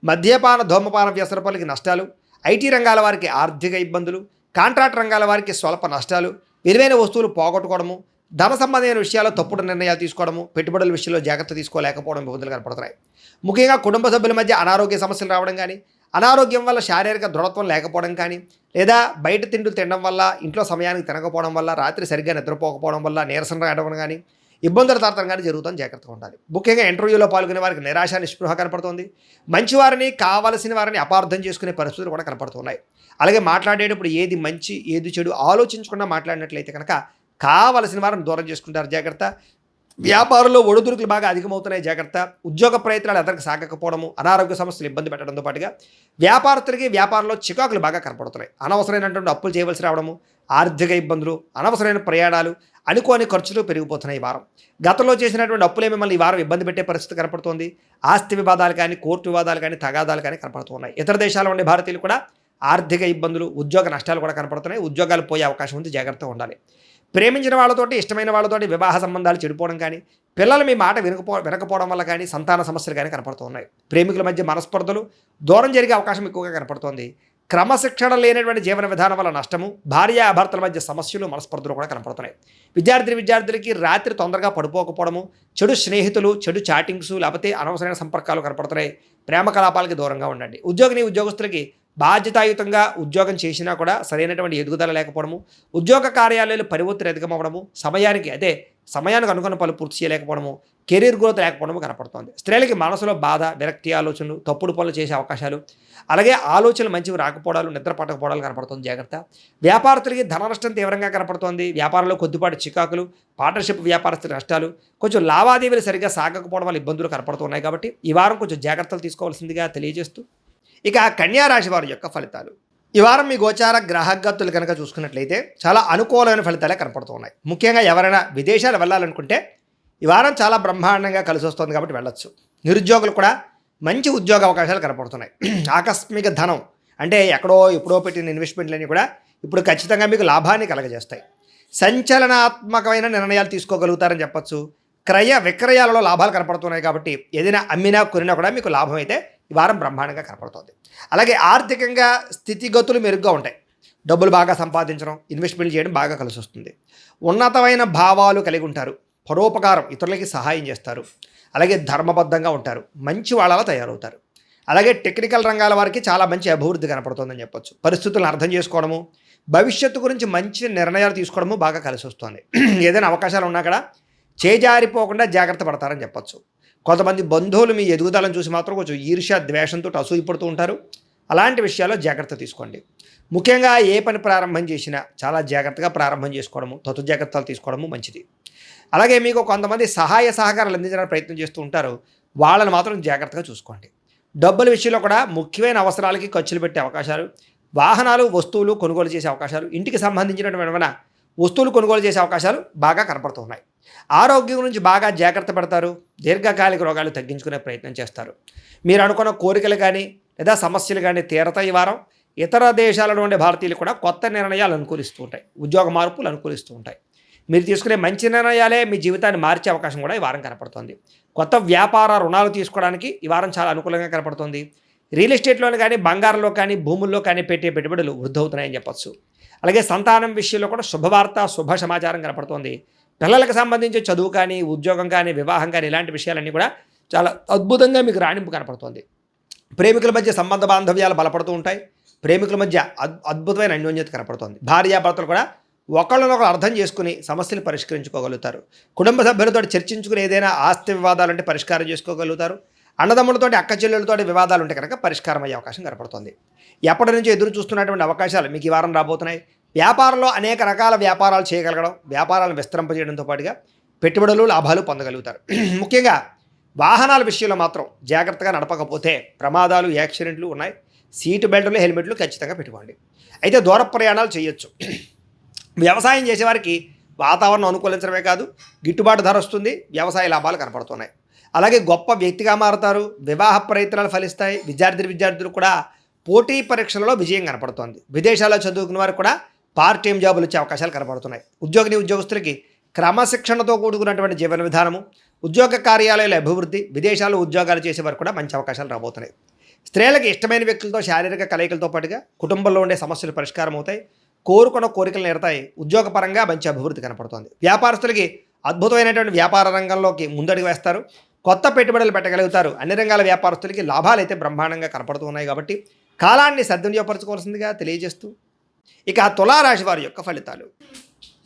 మద్యపాన, ధూమపాన వ్యసనపరులకి నష్టాలు, ఐటీ రంగాల వారికి ఆర్థిక ఇబ్బందులు, కాంట్రాక్ట్ రంగాల వారికి స్వల్ప నష్టాలు, విలువైన వస్తువులు పోగొట్టుకోవడము, ధన సంబంధమైన విషయాల్లో తప్పుడు నిర్ణయాలు తీసుకోవడము, పెట్టుబడుల విషయంలో జాగ్రత్త తీసుకోలేకపోవడం ఇబ్బందులు కనపడుతున్నాయి. ముఖ్యంగా కుటుంబ సభ్యుల మధ్య అనారోగ్య సమస్యలు రావడం కానీ, అనారోగ్యం వల్ల శారీరక దృఢత్వం లేకపోవడం కానీ, లేదా బయట తిండులు తినడం వల్ల, ఇంట్లో సమయానికి తినకపోవడం వల్ల, రాత్రి సరిగ్గా నిద్రపోకపోవడం వల్ల నీరసం రావడం కానీ, ఇబ్బందుల తారతం కానీ జరుగుతుంది. జాగ్రత్తగా ఉండాలి. ముఖ్యంగా ఇంటర్వ్యూలో పాల్గొనే వారికి నిరాశ, నిస్పృహ కనపడుతుంది. మంచివారిని, కావలసిన వారిని అపార్థం చేసుకునే పరిస్థితులు కూడా కనపడుతున్నాయి. అలాగే మాట్లాడేటప్పుడు ఏది మంచి, ఏది చెడు ఆలోచించకుండా మాట్లాడినట్లయితే కనుక కావలసిన వారిని దూరం చేసుకుంటారు. జాగ్రత్త. వ్యాపారంలో ఒడిదుడుకులు బాగా అధికమవుతున్నాయి, జాగ్రత్త. ఉద్యోగ ప్రయత్నాలు ఎదరికి సాగకపోవడము, అనారోగ్య సమస్యలు ఇబ్బంది పెట్టడంతో పాటుగా వ్యాపారస్తులకి వ్యాపారంలో చికాకులు బాగా కనపడుతున్నాయి. అనవసరమైనటువంటి అప్పులు చేయవలసి రావడము, ఆర్థిక ఇబ్బందులు, అనవసరమైన ప్రయాణాలు, అనుకోని ఖర్చులు పెరిగిపోతున్నాయి ఈ వారం. గతంలో చేసినటువంటి అప్పులే మిమ్మల్ని ఈ వారం ఇబ్బంది పెట్టే పరిస్థితి కనపడుతోంది. ఆస్తి వివాదాలు కానీ, కోర్టు వివాదాలు కానీ, తగాదాలు కానీ కనపడుతున్నాయి. ఇతర దేశాల్లో ఉండే భారతీయులు కూడా ఆర్థిక ఇబ్బందులు, ఉద్యోగ నష్టాలు కూడా కనపడుతున్నాయి. ఉద్యోగాలు పోయే అవకాశం ఉంది, జాగ్రత్తగా ఉండాలి. ప్రేమించిన వాళ్ళతోటి, ఇష్టమైన వాళ్ళతోటి వివాహ సంబంధాలు చెడిపోవడం కానీ, పిల్లలు మీ మాట వినకపోవడం వల్ల కానీ సంతాన సమస్యలు కానీ కనపడుతూ ఉన్నాయి. ప్రేమికుల మధ్య మనస్పర్ధలు, దూరం జరిగే అవకాశం ఎక్కువగా కనపడుతోంది. క్రమశిక్షణ లేనటువంటి జీవన విధానం వల్ల నష్టము, భార్యాభర్తల మధ్య సమస్యలు, మనస్పర్ధలు కూడా కనపడుతున్నాయి. విద్యార్థులకి రాత్రి తొందరగా పడిపోకపోవడము, చెడు స్నేహితులు, చెడు చాటింగ్స్, లేకపోతే అనవసరమైన సంపర్కాలు కనపడుతున్నాయి. ప్రేమ కలాపాలకి దూరంగా ఉండండి. ఉద్యోగస్తులకి బాధ్యతాయుతంగా ఉద్యోగం చేసినా కూడా సరైనటువంటి ఎదుగుదల లేకపోవడము, ఉద్యోగ కార్యాలయాలు పని ఒత్తిడి అధికమవ్వడము, సమయానికి అనుకున్న పనులు పూర్తి చేయలేకపోవడము, కెరీర్ గ్రోత్ లేకపోవడము కనపడుతోంది. స్త్రీలకి మనసులో బాధ, విరక్తి ఆలోచనలు, తప్పుడు పనులు చేసే అవకాశాలు, అలాగే ఆలోచనలు మంచివి రాకపోవడాలు, నిద్ర పట్టకపోవడాలు కనపడుతుంది, జాగ్రత్త. వ్యాపారస్తులకి ధన నష్టం తీవ్రంగా కనపడుతోంది. వ్యాపారంలో కొద్దిపాటి చికాకులు, పార్ట్నర్షిప్ వ్యాపారస్తుల నష్టాలు, కొంచెం లావాదేవీలు సరిగ్గా సాగకపోవడం వల్ల ఇబ్బందులు కనపడుతున్నాయి. కాబట్టి ఈ వారం కొంచెం జాగ్రత్తలు తీసుకోవాల్సిందిగా తెలియజేస్తూ, ఇక కన్యా రాశి వారి యొక్క ఫలితాలు. ఈ వారం మీ గోచార గ్రహగతులు కనుక చూసుకున్నట్లయితే చాలా అనుకూలమైన ఫలితాలే కనపడుతున్నాయి. ముఖ్యంగా ఎవరైనా విదేశాలు వెళ్ళాలనుకుంటే ఈ వారం చాలా బ్రహ్మాండంగా కలిసి వస్తుంది కాబట్టి వెళ్ళొచ్చు. నిరుద్యోగులు కూడా మంచి ఉద్యోగ అవకాశాలు కనపడుతున్నాయి. ఆకస్మిక ధనం అంటే ఎప్పుడో పెట్టిన ఇన్వెస్ట్మెంట్లన్నీ కూడా ఇప్పుడు ఖచ్చితంగా మీకు లాభాన్ని కలగజేస్తాయి. సంచలనాత్మకమైన నిర్ణయాలు తీసుకోగలుగుతారని చెప్పచ్చు. క్రయ విక్రయాలలో లాభాలు కనపడుతున్నాయి కాబట్టి ఏదైనా అమ్మినా కొనినా కూడా మీకు లాభం అయితే ఈ వారం బ్రహ్మాండంగా కనపడుతుంది. అలాగే ఆర్థికంగా స్థితిగతులు మెరుగ్గా ఉంటాయి. డబ్బులు బాగా సంపాదించడం, ఇన్వెస్ట్మెంట్ చేయడం బాగా కలిసి వస్తుంది. ఉన్నతమైన భావాలు కలిగి ఉంటారు. పరోపకారం, ఇతరులకి సహాయం చేస్తారు. అలాగే ధర్మబద్ధంగా ఉంటారు. మంచి వాళ్ళలా తయారవుతారు. అలాగే టెక్నికల్ రంగాల వారికి చాలా మంచి అభివృద్ధి కనపడుతుందని చెప్పొచ్చు. పరిస్థితులను అర్థం చేసుకోవడము, భవిష్యత్తు గురించి మంచి నిర్ణయాలు తీసుకోవడము బాగా కలిసి వస్తుంది. ఏదైనా అవకాశాలు ఉన్నా కూడా చేజారిపోకుండా జాగ్రత్త పడతారని చెప్పచ్చు. కొంతమంది బంధువులు మీ ఎదుగుదలను చూసి మాత్రం కొంచెం ఈర్ష్య, ద్వేషంతో అసూయపడుతూ ఉంటారు. అలాంటి విషయాల్లో జాగ్రత్త తీసుకోండి. ముఖ్యంగా ఏ పని ప్రారంభం చేసినా చాలా జాగ్రత్తగా ప్రారంభం చేసుకోవడము, తతు జాగ్రత్తలు తీసుకోవడము మంచిది. అలాగే మీకు కొంతమంది సహాయ సహకారాలు అందించడానికి ప్రయత్నం చేస్తూ ఉంటారు. వాళ్ళని మాత్రం జాగ్రత్తగా చూసుకోండి. డబ్బుల విషయంలో కూడా ముఖ్యమైన అవసరాలకి ఖర్చులు పెట్టే అవకాశాలు, వాహనాలు, వస్తువులు కొనుగోలు చేసే అవకాశాలు, ఇంటికి సంబంధించినటువంటి వస్తువులు కొనుగోలు చేసే అవకాశాలు బాగా కనపడుతున్నాయి. ఆరోగ్యం గురించి బాగా జాగ్రత్త పడతారు. దీర్ఘకాలిక రోగాలు తగ్గించుకునే ప్రయత్నం చేస్తారు. మీరు అనుకున్న కోరికలు కానీ లేదా సమస్యలు కానీ తీరతాయి ఈ వారం. ఇతర దేశాలలో ఉండే భారతీయులు కూడా కొత్త నిర్ణయాలు అనుకూలిస్తూ ఉంటాయి. ఉద్యోగ మార్పులు అనుకూలిస్తూ ఉంటాయి. మీరు తీసుకునే మంచి నిర్ణయాలే మీ జీవితాన్ని మార్చే అవకాశం కూడా ఈ వారం కనపడుతుంది. కొత్త వ్యాపార రుణాలు తీసుకోవడానికి ఈ వారం చాలా అనుకూలంగా కనపడుతుంది. రియల్ ఎస్టేట్లోని కానీ, బంగారంలో కానీ, భూముల్లో కానీ పెట్టే పెట్టుబడులు వృద్ధి అవుతున్నాయని చెప్పచ్చు. అలాగే సంతానం విషయంలో కూడా శుభవార్త, శుభ సమాచారం కనపడుతుంది. పిల్లలకు సంబంధించి చదువు కానీ, ఉద్యోగం కానీ, వివాహం కానీ ఇలాంటి విషయాలన్నీ కూడా చాలా అద్భుతంగా మీకు రాణింపు కనపడుతుంది. ప్రేమికుల మధ్య సంబంధ బాంధవ్యాలు బలపడుతూ ఉంటాయి. ప్రేమికుల మధ్య అద్భుతమైన అన్యోన్యత కనపడుతుంది. భార్యాభర్తలు కూడా ఒకళ్ళనొకరు అర్థం చేసుకుని సమస్యలు పరిష్కరించుకోగలుగుతారు. కుటుంబ సభ్యులతో చర్చించుకుని ఏదైనా ఆస్తి వివాదాలుంటే పరిష్కారం చేసుకోగలుగుతారు. అన్నదమ్ములతోటి, అక్క చెల్లెలతోటి వివాదాలు ఉంటే కనుక పరిష్కారం అయ్యే అవకాశం కనపడుతుంది. ఎప్పటి నుంచి ఎదురు చూస్తున్నటువంటి అవకాశాలు మీకు ఈ వారం రాబోతున్నాయి. వ్యాపారంలో అనేక రకాల వ్యాపారాలు చేయగలగడం, వ్యాపారాలను విస్తరింపజేయడంతో పాటుగా పెట్టుబడులు, లాభాలు పొందగలుగుతారు. ముఖ్యంగా వాహనాల విషయంలో మాత్రం జాగ్రత్తగా నడపకపోతే ప్రమాదాలు, యాక్సిడెంట్లు ఉన్నాయి. సీటు బెల్టులు, హెల్మెట్లు ఖచ్చితంగా పెట్టుకోండి. అయితే దూర ప్రయాణాలు చేయొచ్చు. వ్యవసాయం చేసేవారికి వాతావరణం అనుకూలించడమే కాదు, గిట్టుబాటు ధర వస్తుంది. వ్యవసాయ లాభాలు కనపడుతున్నాయి. అలాగే గొప్ప వ్యక్తిగా మారుతారు. వివాహ ప్రయత్నాలు ఫలిస్తాయి. విద్యార్థులు కూడా పోటీ పరీక్షలలో విజయం కనపడుతోంది. విదేశాల్లో చదువుకున్న వారు కూడా పార్ట్ టైం జాబులు వచ్చే అవకాశాలు కనపడుతున్నాయి. ఉద్యోగస్తులకి క్రమశిక్షణతో కూడుకున్నటువంటి జీవన విధానము, ఉద్యోగ కార్యాలయాల అభివృద్ధి, విదేశాల్లో ఉద్యోగాలు చేసేవారు కూడా మంచి అవకాశాలు రాబోతున్నాయి. స్త్రీలకు ఇష్టమైన వ్యక్తులతో శారీరక కలయికలతో పాటుగా కుటుంబంలో ఉండే సమస్యలు పరిష్కారం అవుతాయి. కోరుకున్న కోరికలు నేరతాయి. ఉద్యోగపరంగా మంచి అభివృద్ధి కనపడుతోంది. వ్యాపారస్తులకి అద్భుతమైనటువంటి వ్యాపార రంగంలోకి ముందడుగు వేస్తారు. కొత్త పెట్టుబడులు పెట్టగలుగుతారు. అన్ని రంగాల వ్యాపారస్తులకి లాభాలు అయితే బ్రహ్మాండంగా కనపడుతూ ఉన్నాయి. కాబట్టి కాలాన్ని సద్వినియోగపరచుకోవాల్సిందిగా తెలియజేస్తూ, ఇక తులారాశి వారి యొక్క ఫలితాలు.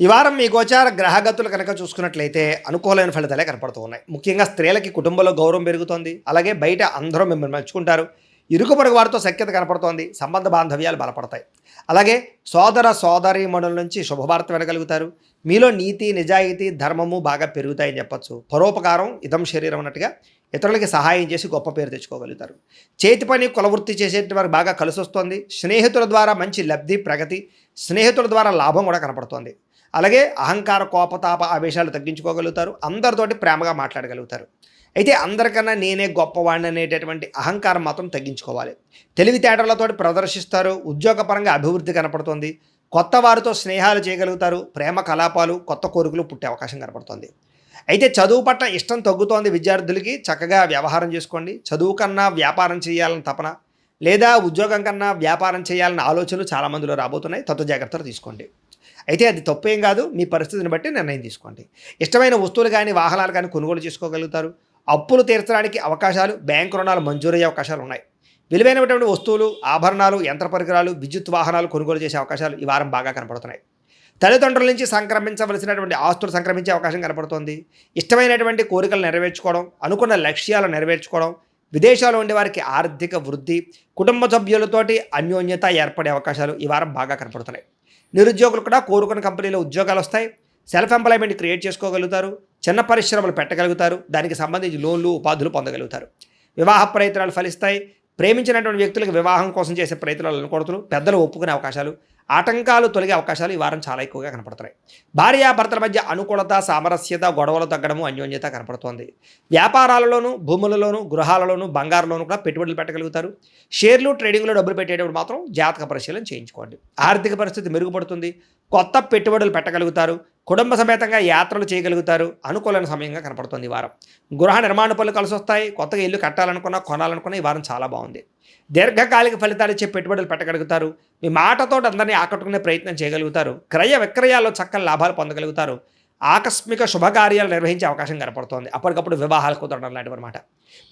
ఈ వారం మీ గోచార గ్రహగతులు కనుక చూసుకున్నట్లయితే అనుకూలమైన ఫలితాలే కనపడుతూ ఉన్నాయి. ముఖ్యంగా స్త్రీలకి కుటుంబంలో గౌరవం పెరుగుతోంది. అలాగే బయట అందరూ మిమ్మల్ని మెచ్చుకుంటారు. ఇరుగు పొరుగు వారితో సఖ్యత కనపడుతోంది, సంబంధ బాంధవ్యాలు బలపడతాయి. అలాగే సోదర సోదరీమణుల నుంచి శుభవార్త వినగలుగుతారు. మీలో నీతి, నిజాయితీ, ధర్మము బాగా పెరుగుతాయని చెప్పొచ్చు. పరోపకారం ఇదం శరీరం అన్నట్టుగా ఇతరులకి సహాయం చేసి గొప్ప పేరు తెచ్చుకోగలుగుతారు. చేతి పని, కులవృత్తి చేసేటి వారికి బాగా కలిసి వస్తుంది. స్నేహితుల ద్వారా మంచి లబ్ధి, ప్రగతి, స్నేహితుల ద్వారా లాభం కూడా కనపడుతోంది. అలాగే అహంకార, కోపతాప ఆవేశాలు తగ్గించుకోగలుగుతారు. అందరితోటి ప్రేమగా మాట్లాడగలుగుతారు. అయితే అందరికన్నా నేనే గొప్పవాడిని అనేటటువంటి అహంకారం మాత్రం తగ్గించుకోవాలి. తెలివితేటలతోటి ప్రదర్శిస్తారు. ఉద్యోగపరంగా అభివృద్ధి కనపడుతుంది. కొత్త వారితో స్నేహాలు చేయగలుగుతారు. ప్రేమ కలాపాలు, కొత్త కోరికలు పుట్టే అవకాశం కనపడుతుంది. అయితే చదువు పట్ల ఇష్టం తగ్గుతోంది విద్యార్థులకి. చక్కగా వ్యవహారం చేసుకోండి. చదువు కన్నా వ్యాపారం చేయాలని తపన, లేదా ఉద్యోగం కన్నా వ్యాపారం చేయాలన్న ఆలోచనలు చాలామందిలో రాబోతున్నాయి. జాగ్రత్తలు తీసుకోండి. అయితే అది తప్పేం కాదు. మీ పరిస్థితిని బట్టి నిర్ణయం తీసుకోండి. ఇష్టమైన వస్తువులు కానీ, వాహనాలు కానీ కొనుగోలు చేసుకోగలుగుతారు. అప్పులు తీర్చడానికి అవకాశాలు, బ్యాంకు రుణాలు మంజూరయ్యే అవకాశాలు ఉన్నాయి. విలువైనటువంటి వస్తువులు, ఆభరణాలు, యంత్ర పరికరాలు, విద్యుత్ వాహనాలు కొనుగోలు చేసే అవకాశాలు ఈ వారం బాగా కనపడుతున్నాయి. తల్లిదండ్రుల నుంచి సంక్రమించవలసినటువంటి ఆస్తులు సంక్రమించే అవకాశం కనపడుతోంది. ఇష్టమైనటువంటి కోరికలు నెరవేర్చుకోవడం, అనుకున్న లక్ష్యాలు నెరవేర్చుకోవడం, విదేశాల్లో ఉండే వారికి ఆర్థిక వృద్ధి, కుటుంబ సభ్యులతోటి అన్యోన్యత ఏర్పడే అవకాశాలు ఈ వారం బాగా కనపడుతున్నాయి. నిరుద్యోగులు కూడా కోరుకున్న కంపెనీలో ఉద్యోగాలు వస్తాయి. సెల్ఫ్ ఎంప్లాయ్మెంట్ క్రియేట్ చేసుకోగలుగుతారు. చిన్న పరిశ్రమలు పెట్టగలుగుతారు. దానికి సంబంధించి లోన్లు, ఉపాధులు పొందగలుగుతారు. వివాహ ప్రయత్నాలు ఫలిస్తాయి. ప్రేమించినటువంటి వ్యక్తులకు వివాహం కోసం చేసే ప్రయత్నాలు అనుకోవడం, పెద్దలు ఒప్పుకునే అవకాశాలు, ఆటంకాలు తొలగే అవకాశాలు ఈ వారం చాలా ఎక్కువగా కనపడుతున్నాయి. భార్యాభర్తల మధ్య అనుకూలత, సామరస్యత, గొడవలు తగ్గడము, అన్యోన్యత కనపడుతోంది. వ్యాపారాలలోనూ, భూములలోనూ, గృహాలలోనూ, బంగారులోనూ కూడా పెట్టుబడులు పెట్టగలుగుతారు. షేర్లు, ట్రేడింగ్లో డబ్బులు పెట్టేటప్పుడు మాత్రం జాతక పరిశీలన చేయించుకోండి. ఆర్థిక పరిస్థితి మెరుగుపడుతుంది. కొత్త పెట్టుబడులు పెట్టగలుగుతారు. కుటుంబ సమేతంగా యాత్రలు చేయగలుగుతారు. అనుకూలమైన సమయంగా కనపడుతుంది ఈ వారం. గృహ నిర్మాణ పనులు కలిసి వస్తాయి. కొత్తగా ఇల్లు కట్టాలనుకున్నా, కొనాలనుకున్నా ఈ వారం చాలా బాగుంది. దీర్ఘకాలిక ఫలితాలు ఇచ్చే పెట్టుబడులు పెట్టగలుగుతారు. మీ మాటతో అందరినీ ఆకట్టుకునే ప్రయత్నం చేయగలుగుతారు. క్రయ విక్రయాల్లో చక్కని లాభాలు పొందగలుగుతారు. ఆకస్మిక శుభకార్యాలు నిర్వహించే అవకాశం కనపడుతోంది. అప్పటికప్పుడు వివాహాలు కుదరడం లాంటివి అనమాట.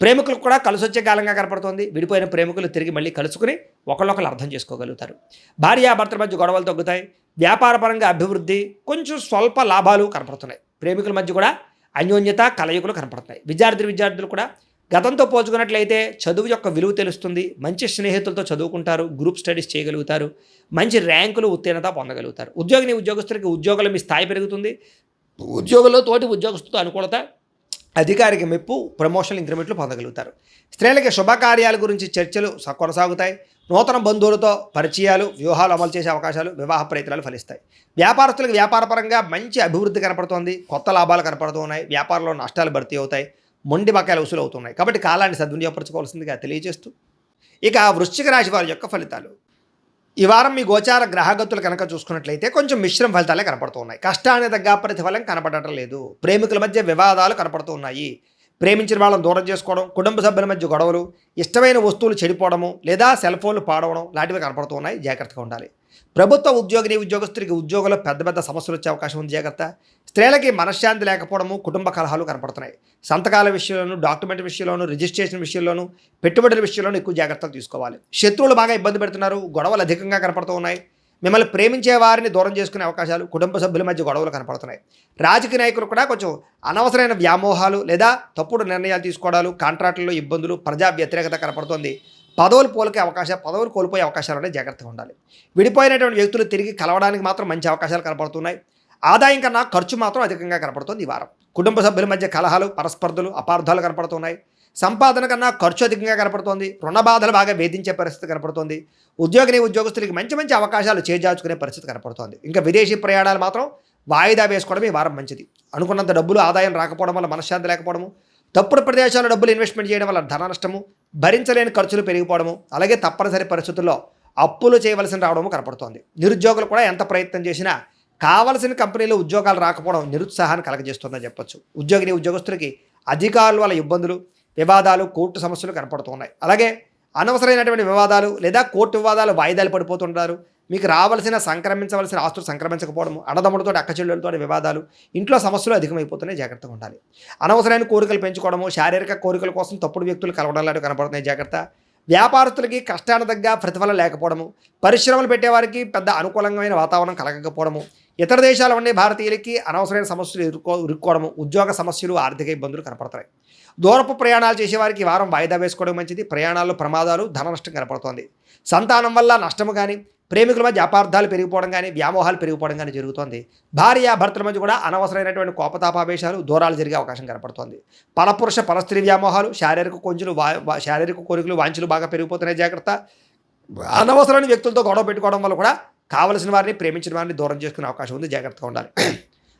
ప్రేమికులకు కూడా కలిసి వచ్చే కాలంగా కనపడుతోంది. విడిపోయిన ప్రేమికులు తిరిగి మళ్ళీ కలుసుకుని ఒకళ్ళొకళ్ళు అర్థం చేసుకోగలుగుతారు. భార్యాభర్తల మధ్య గొడవలు తగ్గుతాయి. వ్యాపారపరంగా అభివృద్ధి, కొంచెం స్వల్ప లాభాలు కనపడుతున్నాయి. ప్రేమికుల మధ్య కూడా అన్యోన్యత, కలయికలు కనపడుతున్నాయి. విద్యార్థులు కూడా గతంతో పోల్చుకున్నట్లయితే చదువు యొక్క విలువ తెలుస్తుంది. మంచి స్నేహితులతో చదువుకుంటారు. గ్రూప్ స్టడీస్ చేయగలుగుతారు. మంచి ర్యాంకులు, ఉత్తీర్ణత పొందగలుగుతారు. ఉద్యోగస్తులకి ఉద్యోగంలో మీ స్థాయి పెరుగుతుంది. ఉద్యోగంలో తోటి ఉద్యోగస్తులతో అనుకూలత, అధికారికి మెప్పు, ప్రమోషన్, ఇంక్రిమెంట్లు పొందగలుగుతారు. స్త్రీలకి శుభకార్యాల గురించి చర్చలు కొనసాగుతాయి. నూతన బంధువులతో పరిచయాలు, వ్యూహాలు అమలు చేసే అవకాశాలు, వివాహ ప్రయత్నాలు ఫలిస్తాయి. వ్యాపారస్తులకు వ్యాపారపరంగా మంచి అభివృద్ధి కనపడుతోంది. కొత్త లాభాలు కనపడుతున్నాయి. వ్యాపారంలో నష్టాలు భర్తీ అవుతాయి. మొండి బకాయిలు వసూలు అవుతున్నాయి. కాబట్టి కాలాన్ని సద్వినియోగపరచుకోవాల్సిందిగా తెలియజేస్తూ, ఇక వృశ్చిక రాశి వారి యొక్క ఫలితాలు. ఈ వారం మీ గోచార గ్రహగతులు కనుక చూసుకున్నట్లయితే కొంచెం మిశ్రమ ఫలితాలే కనపడుతున్నాయి. కష్టానికి తగ్గ ప్రతిఫలం కనపడటం లేదు. ప్రేమికుల మధ్య వివాదాలు కనపడుతున్నాయి. ప్రేమించిన వాళ్ళని దూరం చేసుకోవడం, కుటుంబ సభ్యుల మధ్య గొడవలు, ఇష్టమైన వస్తువులు చెడిపోవడము, లేదా సెల్ ఫోన్లు పాడవడం లాంటివి కనపడుతున్నాయి. జాగ్రత్తగా ఉండాలి. ప్రభుత్వ ఉద్యోగస్తుడికి ఉద్యోగంలో పెద్ద సమస్యలు వచ్చే అవకాశం ఉంది. జాగ్రత్త. స్త్రీలకి మనశ్శాంతి లేకపోవడము, కుటుంబ కలహాలు కనపడుతున్నాయి. సంతకాల విషయంలోనూ, డాక్యుమెంట్ విషయంలోనూ, రిజిస్ట్రేషన్ విషయంలోనూ, పెట్టుబడుల విషయంలోనూ ఎక్కువ జాగ్రత్తలు తీసుకోవాలి. శత్రువులు బాగా ఇబ్బంది పెడుతున్నారు. గొడవలు అధికంగా కనపడుతూ ఉన్నాయి. మిమ్మల్ని ప్రేమించే వారిని దూరం చేసుకునే అవకాశాలు, కుటుంబ సభ్యుల మధ్య గొడవలు కనపడుతున్నాయి. రాజకీయ నాయకులు కూడా కొంచెం అనవసరమైన వ్యామోహాలు లేదా తప్పుడు నిర్ణయాలు తీసుకోవడాలు, కాంట్రాక్టుల్లో ఇబ్బందులు, ప్రజా వ్యతిరేకత కనపడుతుంది. పదవులు కోల్పోయే అవకాశాలు ఉన్నాయి. జాగ్రత్తగా ఉండాలి. విడిపోయినటువంటి వ్యక్తులు తిరిగి కలవడానికి మాత్రం మంచి అవకాశాలు కనపడుతున్నాయి. ఆదాయం కన్నా ఖర్చు మాత్రం అధికంగా కనపడుతుంది ఈ వారం. కుటుంబ సభ్యుల మధ్య కలహాలు, పరస్పర్ధలు, అపార్థాలు కనపడుతున్నాయి. సంపాదన కన్నా ఖర్చు అధికంగా కనపడుతోంది. రుణ బాధలు బాగా వేధించే పరిస్థితి కనపడుతుంది. ఉద్యోగస్తులకి మంచి అవకాశాలు చేజార్చుకునే పరిస్థితి కనపడుతోంది. ఇంకా విదేశీ ప్రయాణాలు మాత్రం వాయిదా వేసుకోవడం ఈ వారం మంచిది. అనుకున్నంత డబ్బులు ఆదాయం రాకపోవడం వల్ల మనశ్శాంతి లేకపోవడము, తప్పుడు ప్రదేశాల్లో డబ్బులు ఇన్వెస్ట్మెంట్ చేయడం వల్ల ధన నష్టము, భరించలేని ఖర్చులు పెరిగిపోవడము, అలాగే తప్పనిసరి పరిస్థితుల్లో అప్పులు చేయవలసి రావడము కనపడుతోంది. నిరుద్యోగులు కూడా ఎంత ప్రయత్నం చేసినా కావలసిన కంపెనీలో ఉద్యోగాలు రాకపోవడం నిరుత్సాహాన్ని కలగజేస్తుందని చెప్పొచ్చు. ఉద్యోగస్తులకి అధికారుల వల్ల ఇబ్బందులు, వివాదాలు, కోర్టు సమస్యలు కనపడుతున్నాయి. అలాగే అనవసరమైనటువంటి వివాదాలు లేదా కోర్టు వివాదాలు వాయిదాలు పడిపోతుంటారు. మీకు సంక్రమించవలసిన ఆస్తులు సంక్రమించకపోవడము, అన్నదమ్ములతో అక్కచెల్లెలతో వివాదాలు, ఇంట్లో సమస్యలు అధికమైపోతున్నాయి. జాగ్రత్తగా ఉండాలి. అనవసరమైన కోరికలు పెంచుకోవడము, శారీరక కోరికల కోసం తప్పుడు వ్యక్తులు కలవడం లాంటివి కనపడుతున్నాయి. జాగ్రత్త. వ్యాపారస్తులకి కష్టానికి తగ్గ ప్రతిఫలం లేకపోవడము, పరిశ్రమలు పెట్టేవారికి పెద్ద అనుకూలమైన వాతావరణం కలగకపోవడము, ఇతర దేశాల ఉండే భారతీయులకి అనవసరమైన సమస్యలు ఇరుక్కోవడము, ఉద్యోగ సమస్యలు, ఆర్థిక ఇబ్బందులు కనపడతాయి. దూరపు ప్రయాణాలు చేసేవారికి ఈ వారం వాయిదా వేసుకోవడం మంచిది. ప్రయాణాల్లో ప్రమాదాలు, ధన నష్టం కనపడుతోంది. సంతానం వల్ల నష్టము కానీ, ప్రేమికుల మధ్య అపార్థాలు పెరిగిపోవడం కానీ, వ్యామోహాలు పెరిగిపోవడం కానీ జరుగుతోంది. భార్య భర్తల మధ్య కూడా అనవసరమైనటువంటి కోపతాపావేశాలు, దూరాలు జరిగే అవకాశం కనపడుతోంది. పరపురుష పరస్త్రీ వ్యామోహాలు, శారీరక కోరికలు, వాంఛలు బాగా పెరిగిపోతున్నాయి. జాగ్రత్త. అనవసరమైన వ్యక్తులతో గొడవ పెట్టుకోవడం వల్ల కూడా కావలసిన వారిని, ప్రేమించిన వారిని దూరం చేసుకునే అవకాశం ఉంది. జాగ్రత్తగా ఉండాలి.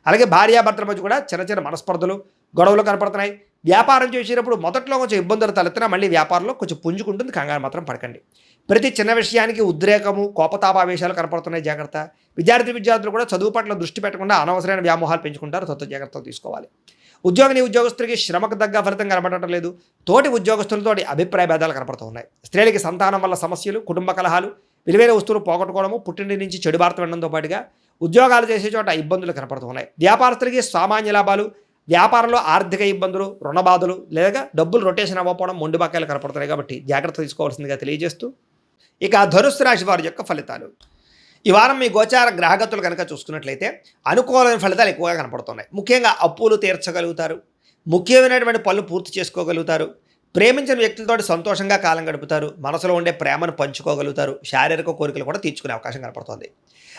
అలాగే భార్యాభర్తల మధ్య కూడా చిన్న చిన్న మనస్పర్ధలు, గొడవలు కనపడుతున్నాయి. వ్యాపారం చేసేటప్పుడు మొదట్లో కొంచెం ఇబ్బందులు తలెత్తినా మళ్ళీ వ్యాపారంలో కొంచెం పుంజుకుంటుంది. కంగారు మాత్రం పడకండి. ప్రతి చిన్న విషయానికి ఉద్రేకము, కోపతాపావేశాలు కనపడుతున్నాయి. జాగ్రత్త. విద్యార్థులు కూడా చదువు పట్ల దృష్టి పెట్టకుండా అనవసరమైన వ్యామోహాలు పెంచుకుంటారు. జాగ్రత్తలు తీసుకోవాలి. ఉద్యోగస్తులకి శ్రమకు తగ్గ ఫలితం కనపడటం లేదు. తోటి ఉద్యోగస్తులతోటి అభిప్రాయ భేదాలు కనపడుతూ ఉన్నాయి. స్త్రీలకి సంతానం వల్ల సమస్యలు, కుటుంబ కలహాలు, విలువైన వస్తువులు పోగొట్టుకోవడము, పుట్టింటి నుంచి చెడు వార్త వినడంతో పాటుగా ఉద్యోగాలు చేసే చోట ఇబ్బందులు కనపడుతూ ఉన్నాయి. వ్యాపారస్తులకి సామాన్య లాభాలు, వ్యాపారంలో ఆర్థిక ఇబ్బందులు, రుణబాధలు లేదా డబ్బులు రొటేషన్ అవ్వకపోవడం, మొండి బకాయిలు కనపడుతున్నాయి. కాబట్టి జాగ్రత్త తీసుకోవాల్సిందిగా తెలియజేస్తూ ఇక ధనుస్సు రాశి వారి యొక్క ఫలితాలు. ఈ వారం మీ గోచార గ్రహగతులు కనుక చూసుకున్నట్లయితే అనుకూలమైన ఫలితాలు ఎక్కువగా కనపడుతున్నాయి. ముఖ్యంగా అప్పులు తీర్చగలుగుతారు. ముఖ్యమైనటువంటి పనులు పూర్తి చేసుకోగలుగుతారు. ప్రేమించిన వ్యక్తులతో సంతోషంగా కాలం గడుపుతారు. మనసులో ఉండే ప్రేమను పంచుకోగలుగుతారు. శారీరక కోరికలు కూడా తీర్చుకునే అవకాశం కనపడుతుంది.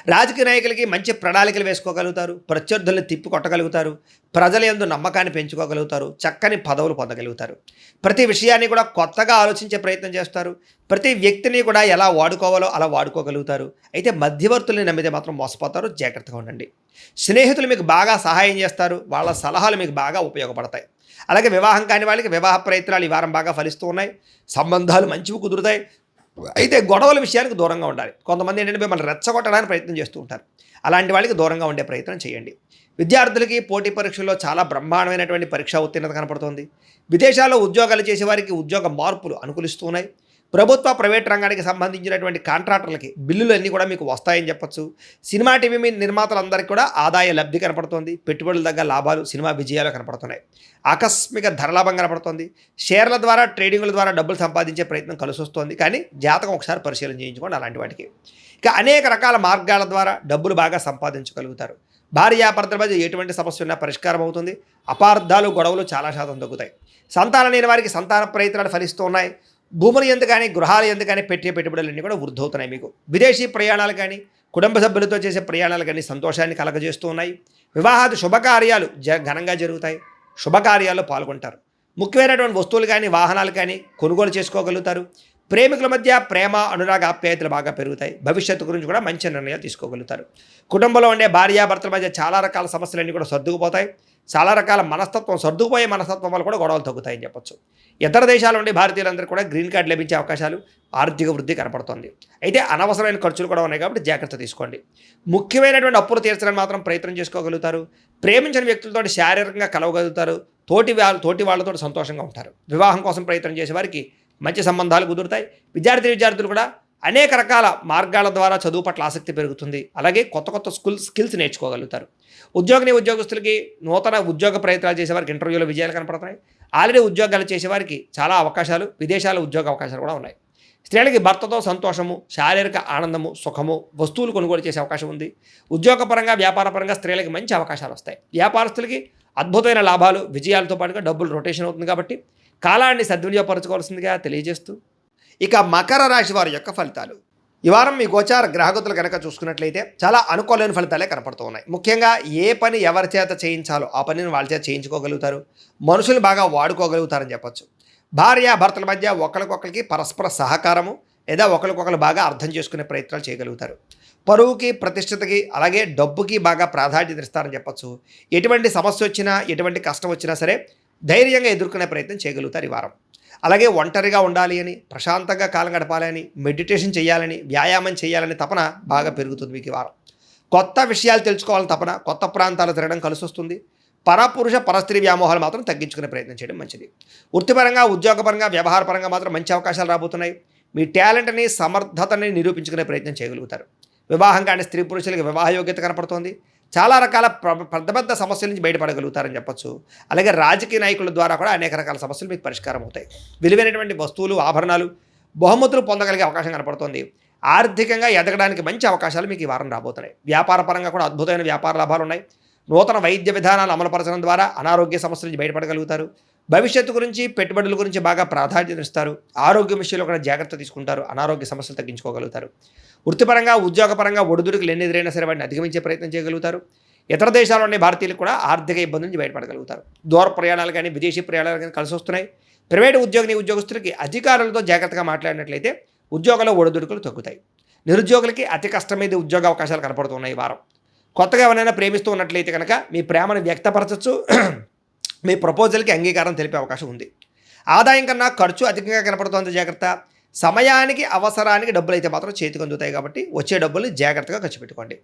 రాజకీయ నాయకులకి మంచి ప్రణాళికలు వేసుకోగలుగుతారు. ప్రత్యర్థుల్ని తిప్పి కొట్టగలుగుతారు. ప్రజల యందు నమ్మకాన్ని పెంచుకోగలుగుతారు. చక్కని పదవులు పొందగలుగుతారు. ప్రతి విషయాన్ని కూడా కొత్తగా ఆలోచించే ప్రయత్నం చేస్తారు. ప్రతి వ్యక్తిని కూడా ఎలా వాడుకోవాలో అలా వాడుకోగలుగుతారు. అయితే మధ్యవర్తుల్ని నమ్మితే మాత్రం మోసపోతారు. జాగ్రత్తగా ఉండండి. స్నేహితులు మీకు బాగా సహాయం చేస్తారు. వాళ్ళ సలహాలు మీకు బాగా ఉపయోగపడతాయి. అలాగే వివాహం కాని వాళ్ళకి వివాహ ప్రయత్నాలు ఈ వారం బాగా ఫలిస్తూ ఉన్నాయి. సంబంధాలు మంచివి కుదురుతాయి. అయితే గొడవల విషయానికి దూరంగా ఉండాలి. కొంతమంది ఏంటంటే మిమ్మల్ని రెచ్చగొట్టడానికి ప్రయత్నం చేస్తూ ఉంటారు. అలాంటి వాళ్ళకి దూరంగా ఉండే ప్రయత్నం చేయండి. విద్యార్థులకి పోటీ పరీక్షల్లో చాలా బ్రహ్మాండమైనటువంటి పరీక్షా ఉత్తీర్ణత కనపడుతోంది. విదేశాల్లో ఉద్యోగాలు చేసేవారికి ఉద్యోగ మార్పులు అనుకూలిస్తూ ఉన్నాయి. ప్రభుత్వ, ప్రైవేట్ రంగానికి సంబంధించినటువంటి కాంట్రాక్టర్లకి బిల్లులు అన్నీ కూడా మీకు వస్తాయని చెప్పొచ్చు. సినిమా, టీవీ నిర్మాతలందరికీ కూడా ఆదాయ లబ్ధి కనపడుతోంది. పెట్టుబడుల దగ్గర లాభాలు, సినిమా విజయాలు కనపడుతున్నాయి. ఆకస్మిక ధరలాభం కనపడుతోంది. షేర్ల ద్వారా, ట్రేడింగ్ల ద్వారా డబ్బులు సంపాదించే ప్రయత్నం కలిసి వస్తుంది. కానీ జాతకం ఒకసారి పరిశీలన చేయించుకోండి అలాంటి వాటికి. ఇక అనేక రకాల మార్గాల ద్వారా డబ్బులు బాగా సంపాదించగలుగుతారు. భార్యాభర్తల మధ్య ఎటువంటి సమస్య ఉన్నా పరిష్కారం అవుతుంది. అపార్థాలు, గొడవలు చాలా శాతం తగ్గుతాయి. సంతానం లేని వారికి సంతాన ప్రయత్నాలు ఫలిస్తూ ఉన్నాయి. భూములు ఎందుకు కానీ, గృహాలు ఎందుకు కానీ పెట్టే పెట్టుబడులన్నీ కూడా వృద్ధి అవుతున్నాయి. మీకు విదేశీ ప్రయాణాలు కానీ, కుటుంబ సభ్యులతో చేసే ప్రయాణాలు కానీ సంతోషాన్ని కలగజేస్తూ ఉన్నాయి. వివాహాది శుభకార్యాలు ఘనంగా జరుగుతాయి. శుభకార్యాల్లో పాల్గొంటారు. ముఖ్యమైనటువంటి వస్తువులు కానీ, వాహనాలు కానీ కొనుగోలు చేసుకోగలుగుతారు. ప్రేమికుల మధ్య ప్రేమ, అనురాగ, ఆప్యాయతలు బాగా పెరుగుతాయి. భవిష్యత్తు గురించి కూడా మంచి నిర్ణయాలు తీసుకోగలుగుతారు. కుటుంబంలో ఉండే భార్యాభర్తల మధ్య చాలా రకాల సమస్యలన్నీ కూడా సర్దుకుపోతాయి. చాలా రకాల సర్దుకుపోయే మనస్తత్వం వల్ల కూడా గొడవలు తగ్గుతాయని చెప్పొచ్చు. ఇతర దేశాల నుండి భారతీయులందరూ కూడా గ్రీన్ కార్డు లభించే అవకాశాలు, ఆర్థిక వృద్ధి కనపడుతుంది. అయితే అనవసరమైన ఖర్చులు కూడా ఉన్నాయి కాబట్టి జాగ్రత్త తీసుకోండి. ముఖ్యమైనటువంటి అప్పులు తీర్చడానికి మాత్రం ప్రయత్నం చేసుకోగలుగుతారు. ప్రేమించిన వ్యక్తులతో శారీరకంగా కలవగలుగుతారు. తోటి వాళ్ళతో సంతోషంగా ఉంటారు. వివాహం కోసం ప్రయత్నం చేసే వారికి మంచి సంబంధాలు కుదురుతాయి. విద్యార్థులు కూడా అనేక రకాల మార్గాల ద్వారా చదువు పట్ల ఆసక్తి పెరుగుతుంది. అలాగే కొత్త స్కిల్స్ నేర్చుకోగలుగుతారు. ఉద్యోగస్తులకి నూతన ఉద్యోగ ప్రయత్నాలు చేసేవారికి ఇంటర్వ్యూలో విజయాలు కనపడుతున్నాయి. ఆల్రెడీ ఉద్యోగాలు చేసేవారికి చాలా అవకాశాలు, విదేశాల ఉద్యోగ అవకాశాలు కూడా ఉన్నాయి. స్త్రీలకి భర్తతో సంతోషము, శారీరక ఆనందము, సుఖము, వస్తువులు కొనుగోలు చేసే అవకాశం ఉంది. ఉద్యోగపరంగా, వ్యాపారపరంగా స్త్రీలకి మంచి అవకాశాలు వస్తాయి. వ్యాపారస్తులకి అద్భుతమైన లాభాలు, విజయాలతో పాటుగా డబ్బులు రొటేషన్ అవుతుంది. కాబట్టి కాలాన్ని సద్వినియోగపరచుకోవాల్సిందిగా తెలియజేస్తూ ఇక మకర రాశి వారి యొక్క ఫలితాలు. ఈ వారం మీ గోచార గ్రహగతులు కనుక చూసుకున్నట్లయితే చాలా అనుకూలమైన ఫలితాలే కనపడుతూ ఉన్నాయి. ముఖ్యంగా ఏ పని ఎవరి చేత చేయించాలో ఆ పనిని వాళ్ళ చేత చేయించుకోగలుగుతారు. మనుషులు బాగా వాడుకోగలుగుతారని చెప్పొచ్చు. భార్యాభర్తల మధ్య ఒకరికొకరికి పరస్పర సహకారము లేదా ఒకరికొకరు బాగా అర్థం చేసుకునే ప్రయత్నాలు చేయగలుగుతారు. పరువుకి, ప్రతిష్టతకి, అలాగే డబ్బుకి బాగా ప్రాధాన్యత ఇస్తారని చెప్పొచ్చు. ఎటువంటి సమస్య వచ్చినా, ఎటువంటి కష్టం వచ్చినా సరే ధైర్యంగా ఎదుర్కొనే ప్రయత్నం చేయగలుగుతారు ఈ వారం. అలాగే ఒంటరిగా ఉండాలి అని, ప్రశాంతంగా కాలం గడపాలని, మెడిటేషన్ చేయాలని, వ్యాయామం చేయాలని తపన బాగా పెరుగుతుంది మీకు ఈ వారం. కొత్త విషయాలు తెలుసుకోవాలని తపన, కొత్త ప్రాంతాలు తిరగడం కలిసి వస్తుంది. పరపురుష పరస్త్రీ వ్యామోహాలు మాత్రం తగ్గించుకునే ప్రయత్నం చేయడం మంచిది. వృత్తిపరంగా, ఉద్యోగపరంగా, వ్యవహారపరంగా మాత్రం మంచి అవకాశాలు రాబోతున్నాయి. మీ టాలెంట్ని, సమర్థతని నిరూపించుకునే ప్రయత్నం చేయగలుగుతారు. వివాహం కాని స్త్రీ పురుషులకి వివాహ యోగ్యత కనపడుతోంది. చాలా రకాల పెద్ద సమస్యల నుంచి బయటపడగలుగుతారని చెప్పొచ్చు. అలాగే రాజకీయ నాయకుల ద్వారా కూడా అనేక రకాల సమస్యలు మీకు పరిష్కారం అవుతాయి. విలువైనటువంటి వస్తువులు, ఆభరణాలు, బహుమతులు పొందగలిగే అవకాశం కనపడుతోంది. ఆర్థికంగా ఎదగడానికి మంచి అవకాశాలు మీకు ఈ వారం రాబోతున్నాయి. వ్యాపార పరంగా కూడా అద్భుతమైన వ్యాపార లాభాలు ఉన్నాయి. నూతన వైద్య విధానాలు అమలుపరచడం ద్వారా అనారోగ్య సమస్యల నుంచి బయటపడగలుగుతారు. భవిష్యత్తు గురించి, పెట్టుబడుల గురించి బాగా ప్రాధాన్యత ఇస్తారు. ఆరోగ్యం విషయంలో కూడా జాగ్రత్త తీసుకుంటారు. అనారోగ్య సమస్యలు తగ్గించుకోగలుగుతారు. వృత్తిపరంగా, ఉద్యోగపరంగా ఒడిదుడుకులు ఎన్ని ఎదురైనా సరే వాటిని అధిగమించే ప్రయత్నం చేయగలుగుతారు. ఇతర దేశాల్లోని భారతీయులు కూడా ఆర్థిక ఇబ్బంది నుంచి బయటపడగలుగుతారు. దూర ప్రయాణాలు కానీ, విదేశీ ప్రయాణాలు కానీ కలిసి వస్తున్నాయి. ప్రైవేటు ఉద్యోగస్తులకి అధికారులతో జాగ్రత్తగా మాట్లాడినట్లయితే ఉద్యోగంలో ఒడిదుడుకులు తగ్గుతాయి. నిరుద్యోగులకి అతి కష్టం మీద ఉద్యోగ అవకాశాలు కనపడుతున్నాయి ఈ వారం. కొత్తగా ఎవరైనా ప్రేమిస్తూ ఉన్నట్లయితే కనుక మీ ప్రేమను వ్యక్తపరచచ్చు. మీ ప్రపోజల్కి అంగీకారం తెలిపే అవకాశం ఉంది. ఆదాయం కన్నా ఖర్చు అధికంగా కనపడుతోంది, జాగ్రత్త. సమయానికి, అవసరానికి డబ్బులు అయితే మాత్రం చేతికి అందుతాయి కాబట్టి వచ్చే డబ్బుల్ని జాగ్రత్తగా ఖర్చు పెట్టుకోండి.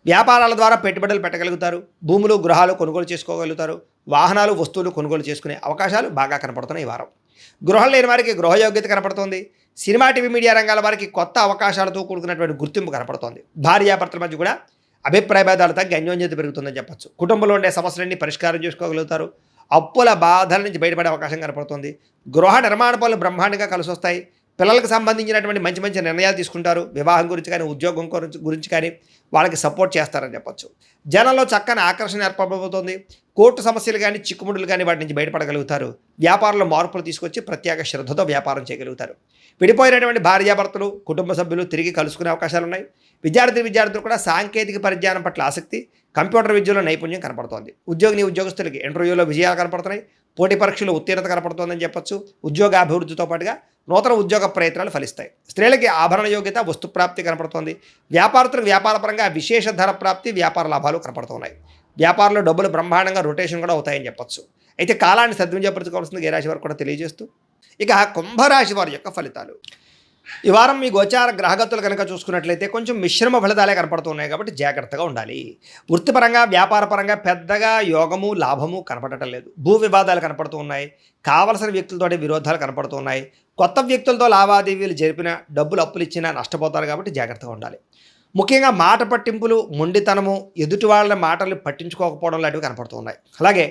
వ్యాపారాల ద్వారా పెట్టుబడులు పెట్టగలుగుతారు. భూములు, గృహాలు కొనుగోలు చేసుకోగలుగుతారు. వాహనాలు, వస్తువులు కొనుగోలు చేసుకునే అవకాశాలు బాగా కనపడుతున్నాయి ఈ వారం. గృహం లేని వారికి గృహయోగ్యత కనపడుతోంది. సినిమా, టీవీ, మీడియా రంగాల వారికి కొత్త అవకాశాలతో కూడుకున్నటువంటి గుర్తింపు కనపడుతోంది. భార్యాభర్తల మధ్య కూడా అభిప్రాయ భేదాలు తగ్గి అన్యోన్యత పెరుగుతుందని చెప్పచ్చు. కుటుంబంలో ఉండే సమస్యలన్నీ పరిష్కారం చేసుకోగలుగుతారు. అప్పుల బాధల నుంచి బయటపడే అవకాశం కనపడుతుంది. గృహ నిర్మాణ పనులు బ్రహ్మాండంగా కలిసి వస్తాయి. పిల్లలకు సంబంధించినటువంటి మంచి మంచి నిర్ణయాలు తీసుకుంటారు. వివాహం గురించి కానీ, ఉద్యోగం గురించి కానీ వాళ్ళకి సపోర్ట్ చేస్తారని చెప్పచ్చు. జనంలో చక్కని ఆకర్షణ ఏర్పడబోతోంది. కోర్టు సమస్యలు కానీ, చిక్కుముడులు కానీ వాటి నుంచి బయటపడగలుగుతారు. వ్యాపారంలో మార్పులు తీసుకొచ్చి ప్రత్యేక శ్రద్ధతో వ్యాపారం చేయగలుగుతారు. విడిపోయినటువంటి భార్యాభర్తలు, కుటుంబ సభ్యులు తిరిగి కలుసుకునే అవకాశాలు ఉన్నాయి. విద్యార్థులు కూడా సాంకేతిక పరిజ్ఞానం పట్ల ఆసక్తి, కంప్యూటర్ విద్యలో నైపుణ్యం కనపడుతోంది. ఉద్యోగస్తులకి ఇంటర్వ్యూలో విజయాలు కనపడుతున్నాయి. పోటీ పరీక్షలు ఉత్తీర్ణత కనపడుతోందని చెప్పచ్చు. ఉద్యోగాభివృద్ధితో పాటుగా నూతన ఉద్యోగ ప్రయత్నాలు ఫలిస్తాయి. స్త్రీలకి ఆభరణ యోగ్యత, వస్తుప్రాప్తి కనపడుతోంది. వ్యాపారస్తులకు వ్యాపారపరంగా విశేష ధర ప్రాప్తి, వ్యాపార లాభాలు కనపడుతున్నాయి. వ్యాపారంలో డబ్బులు బ్రహ్మాండంగా రొటేషన్ కూడా అవుతాయని చెప్పచ్చు. అయితే కాలాన్ని సద్వినియోగపరచుకోవాల్సింది ఏ రాశి వారు కూడా తెలియజేస్తూ, ఇక కుంభరాశి వారి యొక్క ఫలితాలు. ఈ వారం మీ గోచార గ్రహగతులు కనుక చూసుకున్నట్లయితే కొంచెం మిశ్రమ ఫలితాలే కనపడుతున్నాయి కాబట్టి జాగ్రత్తగా ఉండాలి. వృత్తిపరంగా, వ్యాపారపరంగా పెద్దగా యోగము, లాభము కనపడటం లేదు. భూ వివాదాలు కనపడుతూ ఉన్నాయి. కావలసిన వ్యక్తులతోటి విరోధాలు కనపడుతూ ఉన్నాయి. కొత్త వ్యక్తులతో లావాదేవీలు జరిపిన, డబ్బులు అప్పులు ఇచ్చినా నష్టపోతారు కాబట్టి జాగ్రత్తగా ఉండాలి. ముఖ్యంగా మాట పట్టింపులు, మొండితనము, ఎదుటి వాళ్ళ మాటలు పట్టించుకోకపోవడం లాంటివి కనపడుతూ ఉన్నాయి. అలాగే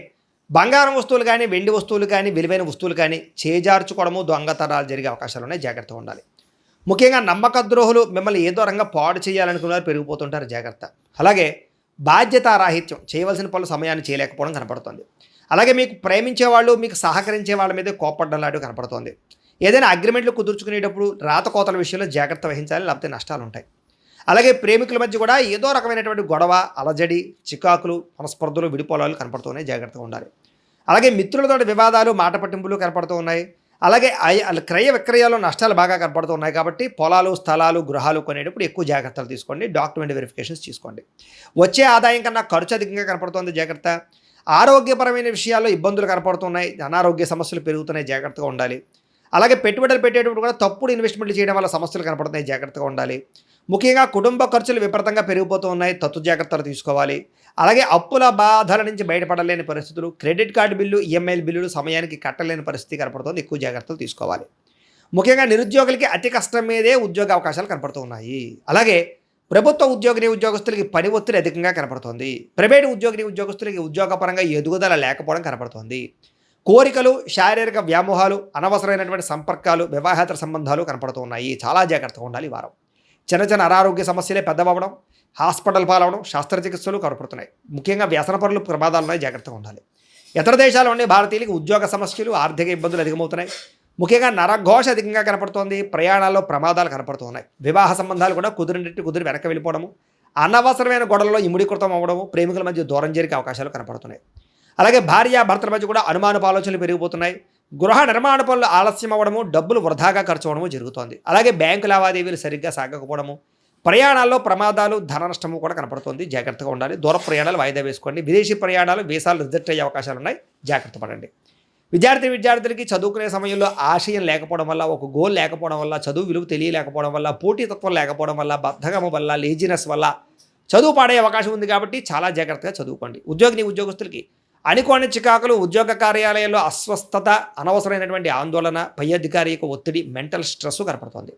బంగారం వస్తువులు కానీ, వెండి వస్తువులు కానీ, విలువైన వస్తువులు కానీ చేజార్చుకోవడము, దొంగతనాలు జరిగే అవకాశాలు ఉన్నాయి. జాగ్రత్తగా ఉండాలి. ముఖ్యంగా నమ్మక ద్రోహులు మిమ్మల్ని ఏదో రంగా పాడు చేయాలనుకున్నారు, పెరిగిపోతుంటారు, జాగ్రత్త. అలాగే బాధ్యతారాహిత్యం, చేయవలసిన పనులు సమయాన్ని చేయలేకపోవడం కనపడుతుంది. అలాగే మీకు ప్రేమించే వాళ్ళు, మీకు సహకరించే వాళ్ళ మీద కోపడ్డం లాంటివి కనపడుతుంది. ఏదైనా అగ్రిమెంట్లు కుదుర్చుకునేటప్పుడు రాతకోతల విషయంలో జాగ్రత్త వహించాలి, లేకపోతే నష్టాలు ఉంటాయి. అలాగే ప్రేమికుల మధ్య కూడా ఏదో రకమైనటువంటి గొడవ, అలజడి, చికాకులు, మనస్పర్ధలు, విడిపోలాలు కనపడుతున్నాయి, జాగ్రత్తగా ఉండాలి. అలాగే మిత్రులతో వివాదాలు, మాట పట్టింపులు కనపడుతూ ఉన్నాయి. అలాగే క్రయ విక్రయాల్లో నష్టాలు బాగా కనపడుతూ ఉన్నాయి కాబట్టి పొలాలు, స్థలాలు, గృహాలు కొనేటప్పుడు ఎక్కువ జాగ్రత్తలు తీసుకోండి. డాక్యుమెంట్ వెరిఫికేషన్స్ తీసుకోండి. వచ్చే ఆదాయం కన్నా ఖర్చు అధికంగా కనపడుతుంది, జాగ్రత్త. ఆరోగ్యపరమైన విషయాల్లో ఇబ్బందులు కనపడుతున్నాయి. అనారోగ్య సమస్యలు పెరుగుతున్నాయి, జాగ్రత్తగా ఉండాలి. అలాగే పెట్టుబడులు పెట్టేటప్పుడు కూడా తప్పుడు ఇన్వెస్ట్మెంట్లు చేయడం వల్ల సమస్యలు కనపడుతున్నాయి, జాగ్రత్తగా ఉండాలి. ముఖ్యంగా కుటుంబ ఖర్చులు విపరీతంగా పెరిగిపోతూ ఉన్నాయి, తత్తు జాగ్రత్తలు తీసుకోవాలి. అలాగే అప్పుల బాధల నుంచి బయటపడలేని పరిస్థితులు, క్రెడిట్ కార్డు బిల్లు, ఈఎంఐ బిల్లులు సమయానికి కట్టలేని పరిస్థితి కనపడుతుంది, ఎక్కువ జాగ్రత్తలు తీసుకోవాలి. ముఖ్యంగా నిరుద్యోగులకి అతి కష్టం మీదే ఉద్యోగ అవకాశాలు కనపడుతూ ఉన్నాయి. అలాగే ప్రభుత్వ ఉద్యోగస్తులకి పని ఒత్తిడి అధికంగా కనపడుతోంది. ప్రైవేటు ఉద్యోగస్తులకి ఉద్యోగపరంగా ఎదుగుదల లేకపోవడం కనపడుతోంది. కోరికలు, శారీరక వ్యామోహాలు, అనవసరమైనటువంటి సంపర్కాలు, వివాహేతర సంబంధాలు కనపడుతూ ఉన్నాయి. చాలా జాగ్రత్తగా ఉండాలి ఈ వారం. చిన్న అనారోగ్య సమస్యలే పెద్దవడం, హాస్పిటల్ పాలవడం, శస్త్రచికిత్సలు కనపడుతున్నాయి. ముఖ్యంగా వ్యసనపరులు ప్రమాదాలు ఉన్నాయి, జాగ్రత్తగా ఉండాలి. ఇతర దేశాల్లో ఉండే భారతీయులకు ఉద్యోగ సమస్యలు, ఆర్థిక ఇబ్బందులు అధికమవుతున్నాయి. ముఖ్యంగా నరఘోష అధికంగా కనపడుతోంది. ప్రయాణాల్లో ప్రమాదాలు కనపడుతున్నాయి. వివాహ సంబంధాలు కూడా కుదిరి వెనక్కి వెళ్ళిపోవడము, అనవసరమైన గొడవల్లో ఇముడీకృతం అవ్వడము, ప్రేమికుల మధ్య దూరం జరిగే అవకాశాలు కనపడుతున్నాయి. అలాగే భార్యాభర్తల మధ్య కూడా అనుమానపు ఆలోచనలు పెరిగిపోతున్నాయి. గృహ నిర్మాణ పనులు ఆలస్యం అవ్వడము, డబ్బులు వృధాగా ఖర్చు అవ్వడము జరుగుతోంది. అలాగే బ్యాంకు లావాదేవీలు సరిగ్గా సాగకపోవడము, ప్రయాణాల్లో ప్రమాదాలు, ధన నష్టము కూడా కనపడుతుంది, జాగ్రత్తగా ఉండాలి. దూర ప్రయాణాలు వాయిదా వేసుకోండి. విదేశీ ప్రయాణాలు, వీసాలు రిజెక్ట్ అయ్యే అవకాశాలు ఉన్నాయి, జాగ్రత్త పడండి. విద్యార్థులకి చదువుకునే సమయంలో ఆశయం లేకపోవడం వల్ల, ఒక గోల్ లేకపోవడం వల్ల, చదువు విలువ తెలియలేకపోవడం వల్ల, పోటీతత్వం లేకపోవడం వల్ల, బద్ధకం వల్ల, లేజినెస్ వల్ల చదువు పాడే అవకాశం ఉంది కాబట్టి చాలా జాగ్రత్తగా చదువుకోండి. ఉద్యోగస్తులకి అనుకోని చికాకులు, ఉద్యోగ కార్యాలయాల్లో అస్వస్థత, అనవసరమైనటువంటి ఆందోళన, పై అధికారి యొక్క ఒత్తిడి, మెంటల్ స్ట్రెస్ కనపడుతుంది.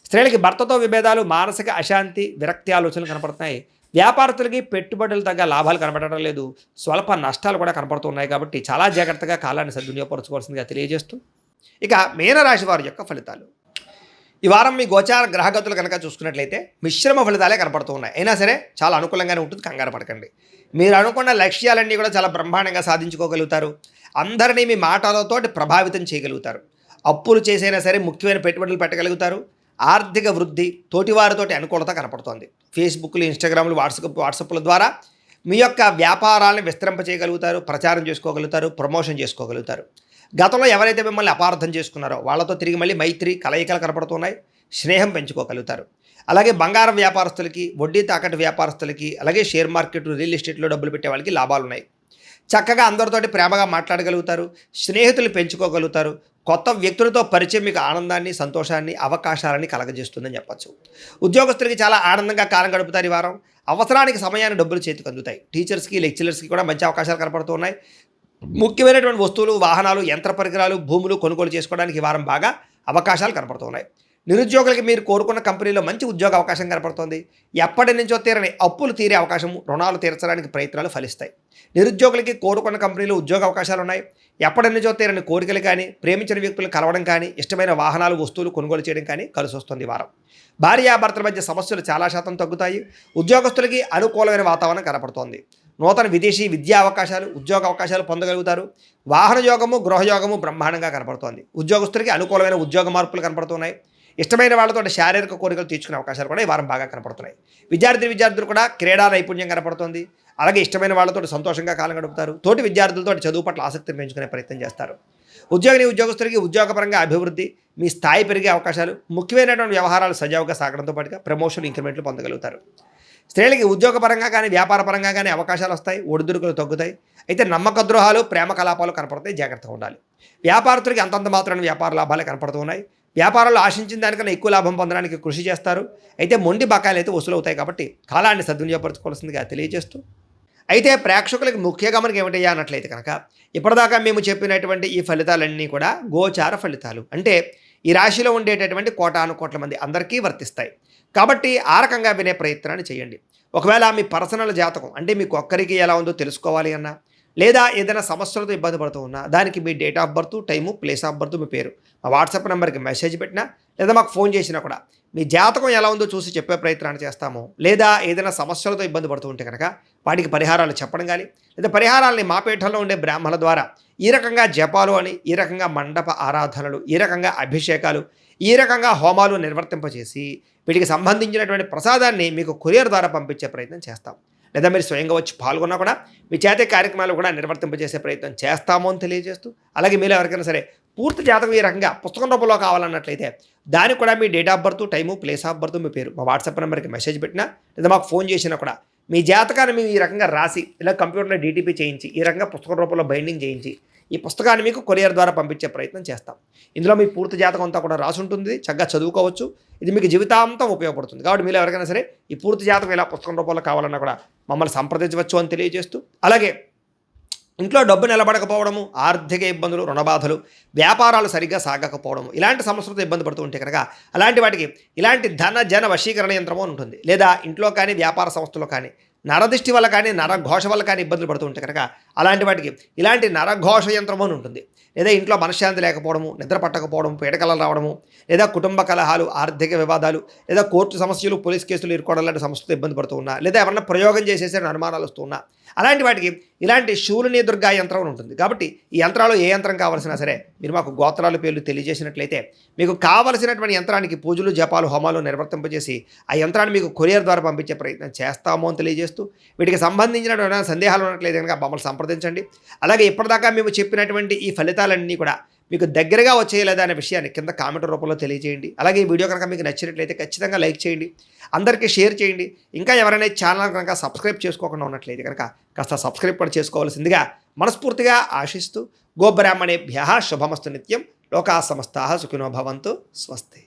స్త్రీలకి భర్తతో విభేదాలు, మానసిక అశాంతి, విరక్తి ఆలోచనలు కనపడుతున్నాయి. వ్యాపారస్తులకి పెట్టుబడులు తగ్గ లాభాలు కనపడటం లేదు, స్వల్ప నష్టాలు కూడా కనపడుతున్నాయి కాబట్టి చాలా జాగ్రత్తగా కాలాన్ని సద్వినియోగపరచుకోవాల్సిందిగా తెలియజేస్తూ, ఇక మీనరాశి వారి యొక్క ఫలితాలు. ఈ వారం మీ గోచార గ్రహగతులు కనుక చూసుకున్నట్లయితే మిశ్రమ ఫలితాలే కనపడుతూ ఉన్నాయి. అయినా సరే చాలా అనుకూలంగానే ఉంటుంది, కంగారు పడకండి. మీరు అనుకున్న లక్ష్యాలన్నీ కూడా చాలా బ్రహ్మాండంగా సాధించుకోగలుగుతారు. అందరినీ మీ మాటలతోటి ప్రభావితం చేయగలుగుతారు. అప్పులు చేసైనా సరే ముఖ్యమైన పెట్టుబడులు పెట్టగలుగుతారు. ఆర్థిక వృద్ధి, తోటివారితోటి అనుకూలత కనపడుతోంది. ఫేస్బుక్లు, ఇన్స్టాగ్రామ్లు, వాట్సాప్ల ద్వారా మీ యొక్క వ్యాపారాలను విస్తరింపచేయగలుగుతారు, ప్రచారం చేసుకోగలుగుతారు, ప్రమోషన్ చేసుకోగలుగుతారు. గతంలో ఎవరైతే మిమ్మల్ని అపార్థం చేసుకున్నారో వాళ్ళతో తిరిగి మళ్ళీ మైత్రి కలయికలు కనపడుతున్నాయి. స్నేహం పెంచుకోగలుగుతారు. అలాగే బంగారం వ్యాపారస్తులకి, వడ్డీ తాకట్టు వ్యాపారస్తులకి, అలాగే షేర్ మార్కెట్, రియల్ ఎస్టేట్లో డబ్బులు పెట్టే వాళ్ళకి లాభాలు ఉన్నాయి. చక్కగా అందరితోటి ప్రేమగా మాట్లాడగలుగుతారు. స్నేహితులు పెంచుకోగలుగుతారు. కొత్త వ్యక్తులతో పరిచయం మీకు ఆనందాన్ని, సంతోషాన్ని, అవకాశాలని కలగజేస్తుందని చెప్పచ్చు. ఉద్యోగస్తులకి చాలా ఆనందంగా కాలం గడుపుతారు ఈ వారం. అవసరానికి సమయాన్ని డబ్బులు చేతికి అందుతాయి. టీచర్స్కి, లెక్చరర్స్కి కూడా మంచి అవకాశాలు కనపడుతూ ఉన్నాయి. ముఖ్యమైనటువంటి వస్తువులు, వాహనాలు, యంత్ర పరికరాలు, భూములు కొనుగోలు చేసుకోవడానికి ఈ వారం బాగా అవకాశాలు కనపడుతున్నాయి. నిరుద్యోగులకి మీరు కోరుకున్న కంపెనీలో మంచి ఉద్యోగ అవకాశం కనపడుతోంది. ఎప్పటి నుంచో తీరని అప్పులు తీరే అవకాశం, రుణాలు తీర్చడానికి ప్రయత్నాలు ఫలిస్తాయి. నిరుద్యోగులకి కోరుకున్న కంపెనీలో ఉద్యోగ అవకాశాలు ఉన్నాయి. ఎప్పటి నుంచో తీరని కోరికలు కానీ, ప్రేమించిన వ్యక్తులు కలవడం కానీ, ఇష్టమైన వాహనాలు, వస్తువులు కొనుగోలు చేయడం కానీ కలిసి వస్తుంది ఈ వారం. భార్యాభర్తల మధ్య సమస్యలు చాలా శాతం తగ్గుతాయి. ఉద్యోగస్తులకి అనుకూలమైన వాతావరణం కనపడుతోంది. నూతన విదేశీ విద్యా అవకాశాలు, ఉద్యోగ అవకాశాలు పొందగలుగుతారు. వాహన యోగము, గృహయోగము బ్రహ్మాండంగా కనపడుతోంది. ఉద్యోగస్తులకి అనుకూలమైన ఉద్యోగ మార్పులు కనపడుతున్నాయి. ఇష్టమైన వాళ్ళతో శారీరక కోరికలు తీర్చుకునే అవకాశాలు కూడా ఈ వారం బాగా కనపడుతున్నాయి. విద్యార్థులు కూడా క్రీడా నైపుణ్యం కనపడుతుంది. అలాగే ఇష్టమైన వాళ్ళతో సంతోషంగా కాలం గడుపుతారు. తోటి విద్యార్థులతో చదువు పట్ల ఆసక్తిని పెంచుకునే ప్రయత్నం చేస్తారు. ఉద్యోగస్తులకి ఉద్యోగపరంగా అభివృద్ధి, మీ స్థాయి పెరిగే అవకాశాలు, ముఖ్యమైనటువంటి వ్యవహారాలు సజావుగా సాగడంతో పాటుగా ప్రమోషన్, ఇంక్రిమెంట్లు పొందగలుగుతారు. స్త్రీలకి ఉద్యోగపరంగా కానీ, వ్యాపార పరంగా కానీ అవకాశాలు వస్తాయి. ఒడిదుడుకులు తగ్గుతాయి. అయితే నమ్మక ద్రోహాలు, ప్రేమ కలాపాలు కనపడతాయి. జాగ్రత్తగా ఉండాలి. వ్యాపారస్తులకి అంతంత మాత్రమే వ్యాపార లాభాలే కనపడుతూ ఉన్నాయి. వ్యాపారంలో ఆశించిన దానికన్నా ఎక్కువ లాభం పొందడానికి కృషి చేస్తారు. అయితే మొండి బకాయిలు అయితే వసూలవుతాయి కాబట్టి కాలాన్ని సద్వినియోగపరచుకోవాల్సిందిగా తెలియజేస్తూ, అయితే ప్రేక్షకులకి ముఖ్య గమనిక ఏమిటయ్యా అన్నట్లయితే కనుక, ఇప్పటిదాకా మేము చెప్పినటువంటి ఈ ఫలితాలన్నీ కూడా గోచార ఫలితాలు. అంటే ఈ రాశిలో ఉండేటటువంటి కోటాను కోట్ల మంది అందరికీ వర్తిస్తాయి. కాబట్టి ఆ రకంగా వినే ప్రయత్నాన్ని చేయండి. ఒకవేళ మీ పర్సనల్ జాతకం అంటే మీకు ఒక్కరికి ఎలా ఉందో తెలుసుకోవాలి అన్నా, లేదా ఏదైనా సమస్యలతో ఇబ్బంది పడుతూ ఉన్నా, దానికి మీ date of birth, time, place of birth, మీ పేరు మా వాట్సాప్ నెంబర్కి మెసేజ్ పెట్టినా, లేదా మాకు ఫోన్ చేసినా కూడా మీ జాతకం ఎలా ఉందో చూసి చెప్పే ప్రయత్నాన్ని చేస్తాము. లేదా ఏదైనా సమస్యలతో ఇబ్బంది పడుతూ ఉంటే కనుక వాటికి పరిహారాలు చెప్పడం కానీ, లేదా పరిహారాలని మా పీఠంలో ఉండే బ్రాహ్మణుల ద్వారా ఈ రకంగా జపాలు అని, ఈ రకంగా మండప ఆరాధనలు, ఈ రకంగా అభిషేకాలు, ఈ రకంగా హోమాలు నిర్వర్తింపచేసి వీటికి సంబంధించినటువంటి ప్రసాదాన్ని మీకు కొరియర్ ద్వారా పంపించే ప్రయత్నం చేస్తాం. లేదా మీరు స్వయంగా వచ్చి పాల్గొన్నా కూడా మీ చేతే కార్యక్రమాలు కూడా నిర్వర్తింపజేసే ప్రయత్నం చేస్తాము అని తెలియజేస్తూ, అలాగే మీరు ఎవరికైనా సరే పూర్తి జాతకం ఈ రకంగా పుస్తకం రూపంలో కావాలన్నట్లయితే దానికి కూడా మీ date of birth, time, place of birth, మీ పేరు మా వాట్సాప్ నెంబర్కి మెసేజ్ పెట్టినా, లేదా మాకు ఫోన్ చేసినా కూడా మీ జాతకాన్ని మేము ఈ రకంగా రాసి, ఇలా కంప్యూటర్లో డీటీపీ చేయించి, ఈ రకంగా పుస్తకం రూపంలో బైండింగ్ చేయించి ఈ పుస్తకాన్ని మీకు కొరియర్ ద్వారా పంపించే ప్రయత్నం చేస్తాం. ఇందులో మీ పూర్తి జాతకం అంతా కూడా రాసి ఉంటుంది. చక్కగా చదువుకోవచ్చు. ఇది మీకు జీవితాంతం ఉపయోగపడుతుంది. కాబట్టి మీరు ఎవరికైనా సరే ఈ పూర్తి జాతకం ఇలా పుస్తకం రూపంలో కావాలన్నా కూడా మమ్మల్ని సంప్రదించవచ్చు అని తెలియజేస్తూ, అలాగే ఇంట్లో డబ్బు నిలబడకపోవడము, ఆర్థిక ఇబ్బందులు, రుణబాధలు, వ్యాపారాలు సరిగ్గా సాగకపోవడము, ఇలాంటి సమస్యలతో ఇబ్బంది పడుతూ ఉంటే కనుక అలాంటి వాటికి ఇలాంటి ధన జన వశీకరణ యంత్రము అని ఉంటుంది. లేదా ఇంట్లో కానీ, వ్యాపార సంస్థలో కానీ నరదృష్టి వల్ల కానీ, నరఘోష వల్ల కానీ ఇబ్బందులు పడుతూ ఉంటే కనుక అలాంటి వాటికి ఇలాంటి నరఘోష యంత్రము అని ఉంటుంది. లేదా ఇంట్లో మనశ్శాంతి లేకపోవడము, నిద్ర పట్టకపోవడం, పీడకలలు రావడము, లేదా కుటుంబ కలహాలు, ఆర్థిక వివాదాలు, లేదా కోర్టు సమస్యలు, పోలీస్ కేసులు ఇరుకోవడం లాంటి సమస్యలతో ఇబ్బంది పడుతూ ఉన్నా, లేదా ఎవరన్నా ప్రయోగం చేసేసే అనుమానాలు వస్తూ ఉన్నా, అలాంటి వాటికి ఇలాంటి శూలిని దుర్గా యంత్రం ఉంటుంది. కాబట్టి ఈ యంత్రాలు ఏ యంత్రం కావాల్సినా సరే మీరు మాకు గోత్రాల పేర్లు తెలియజేసినట్లయితే మీకు కావలసినటువంటి యంత్రానికి పూజలు, జపాలు, హోమాలు నిర్వర్తింపజేసి ఆ యంత్రాన్ని మీకు కొరియర్ ద్వారా పంపించే ప్రయత్నం చేస్తాము అని తెలియజేస్తూ, వీటికి సంబంధించిన సందేహాలు ఉన్నట్లయితే కనుక మమ్మల్ని సంప్రదించండి. అలాగే ఇప్పటిదాకా మేము చెప్పినటువంటి ఈ ఫలితాలన్నీ కూడా మీకు దగ్గరగా వచ్చేయలేదా అనే విషయాన్ని కింద కామెంట్ రూపంలో తెలియజేయండి. అలాగే ఈ వీడియో కనుక మీకు నచ్చినట్లయితే ఖచ్చితంగా లైక్ చేయండి, అందరికీ షేర్ చేయండి. ఇంకా ఎవరైనా ఛానల్ కనుక సబ్స్క్రైబ్ చేసుకోకుండా ఉన్నట్లయితే కనుక కాస్త సబ్స్క్రైబ్ కూడా చేసుకోవాల్సిందిగా మనస్ఫూర్తిగా ఆశిస్తూ, గోబ్రాహ్మణేభ్యః శుభమస్తు నిత్యం, లోకా సమస్తాః సుఖినో భవంతు, స్వస్తి.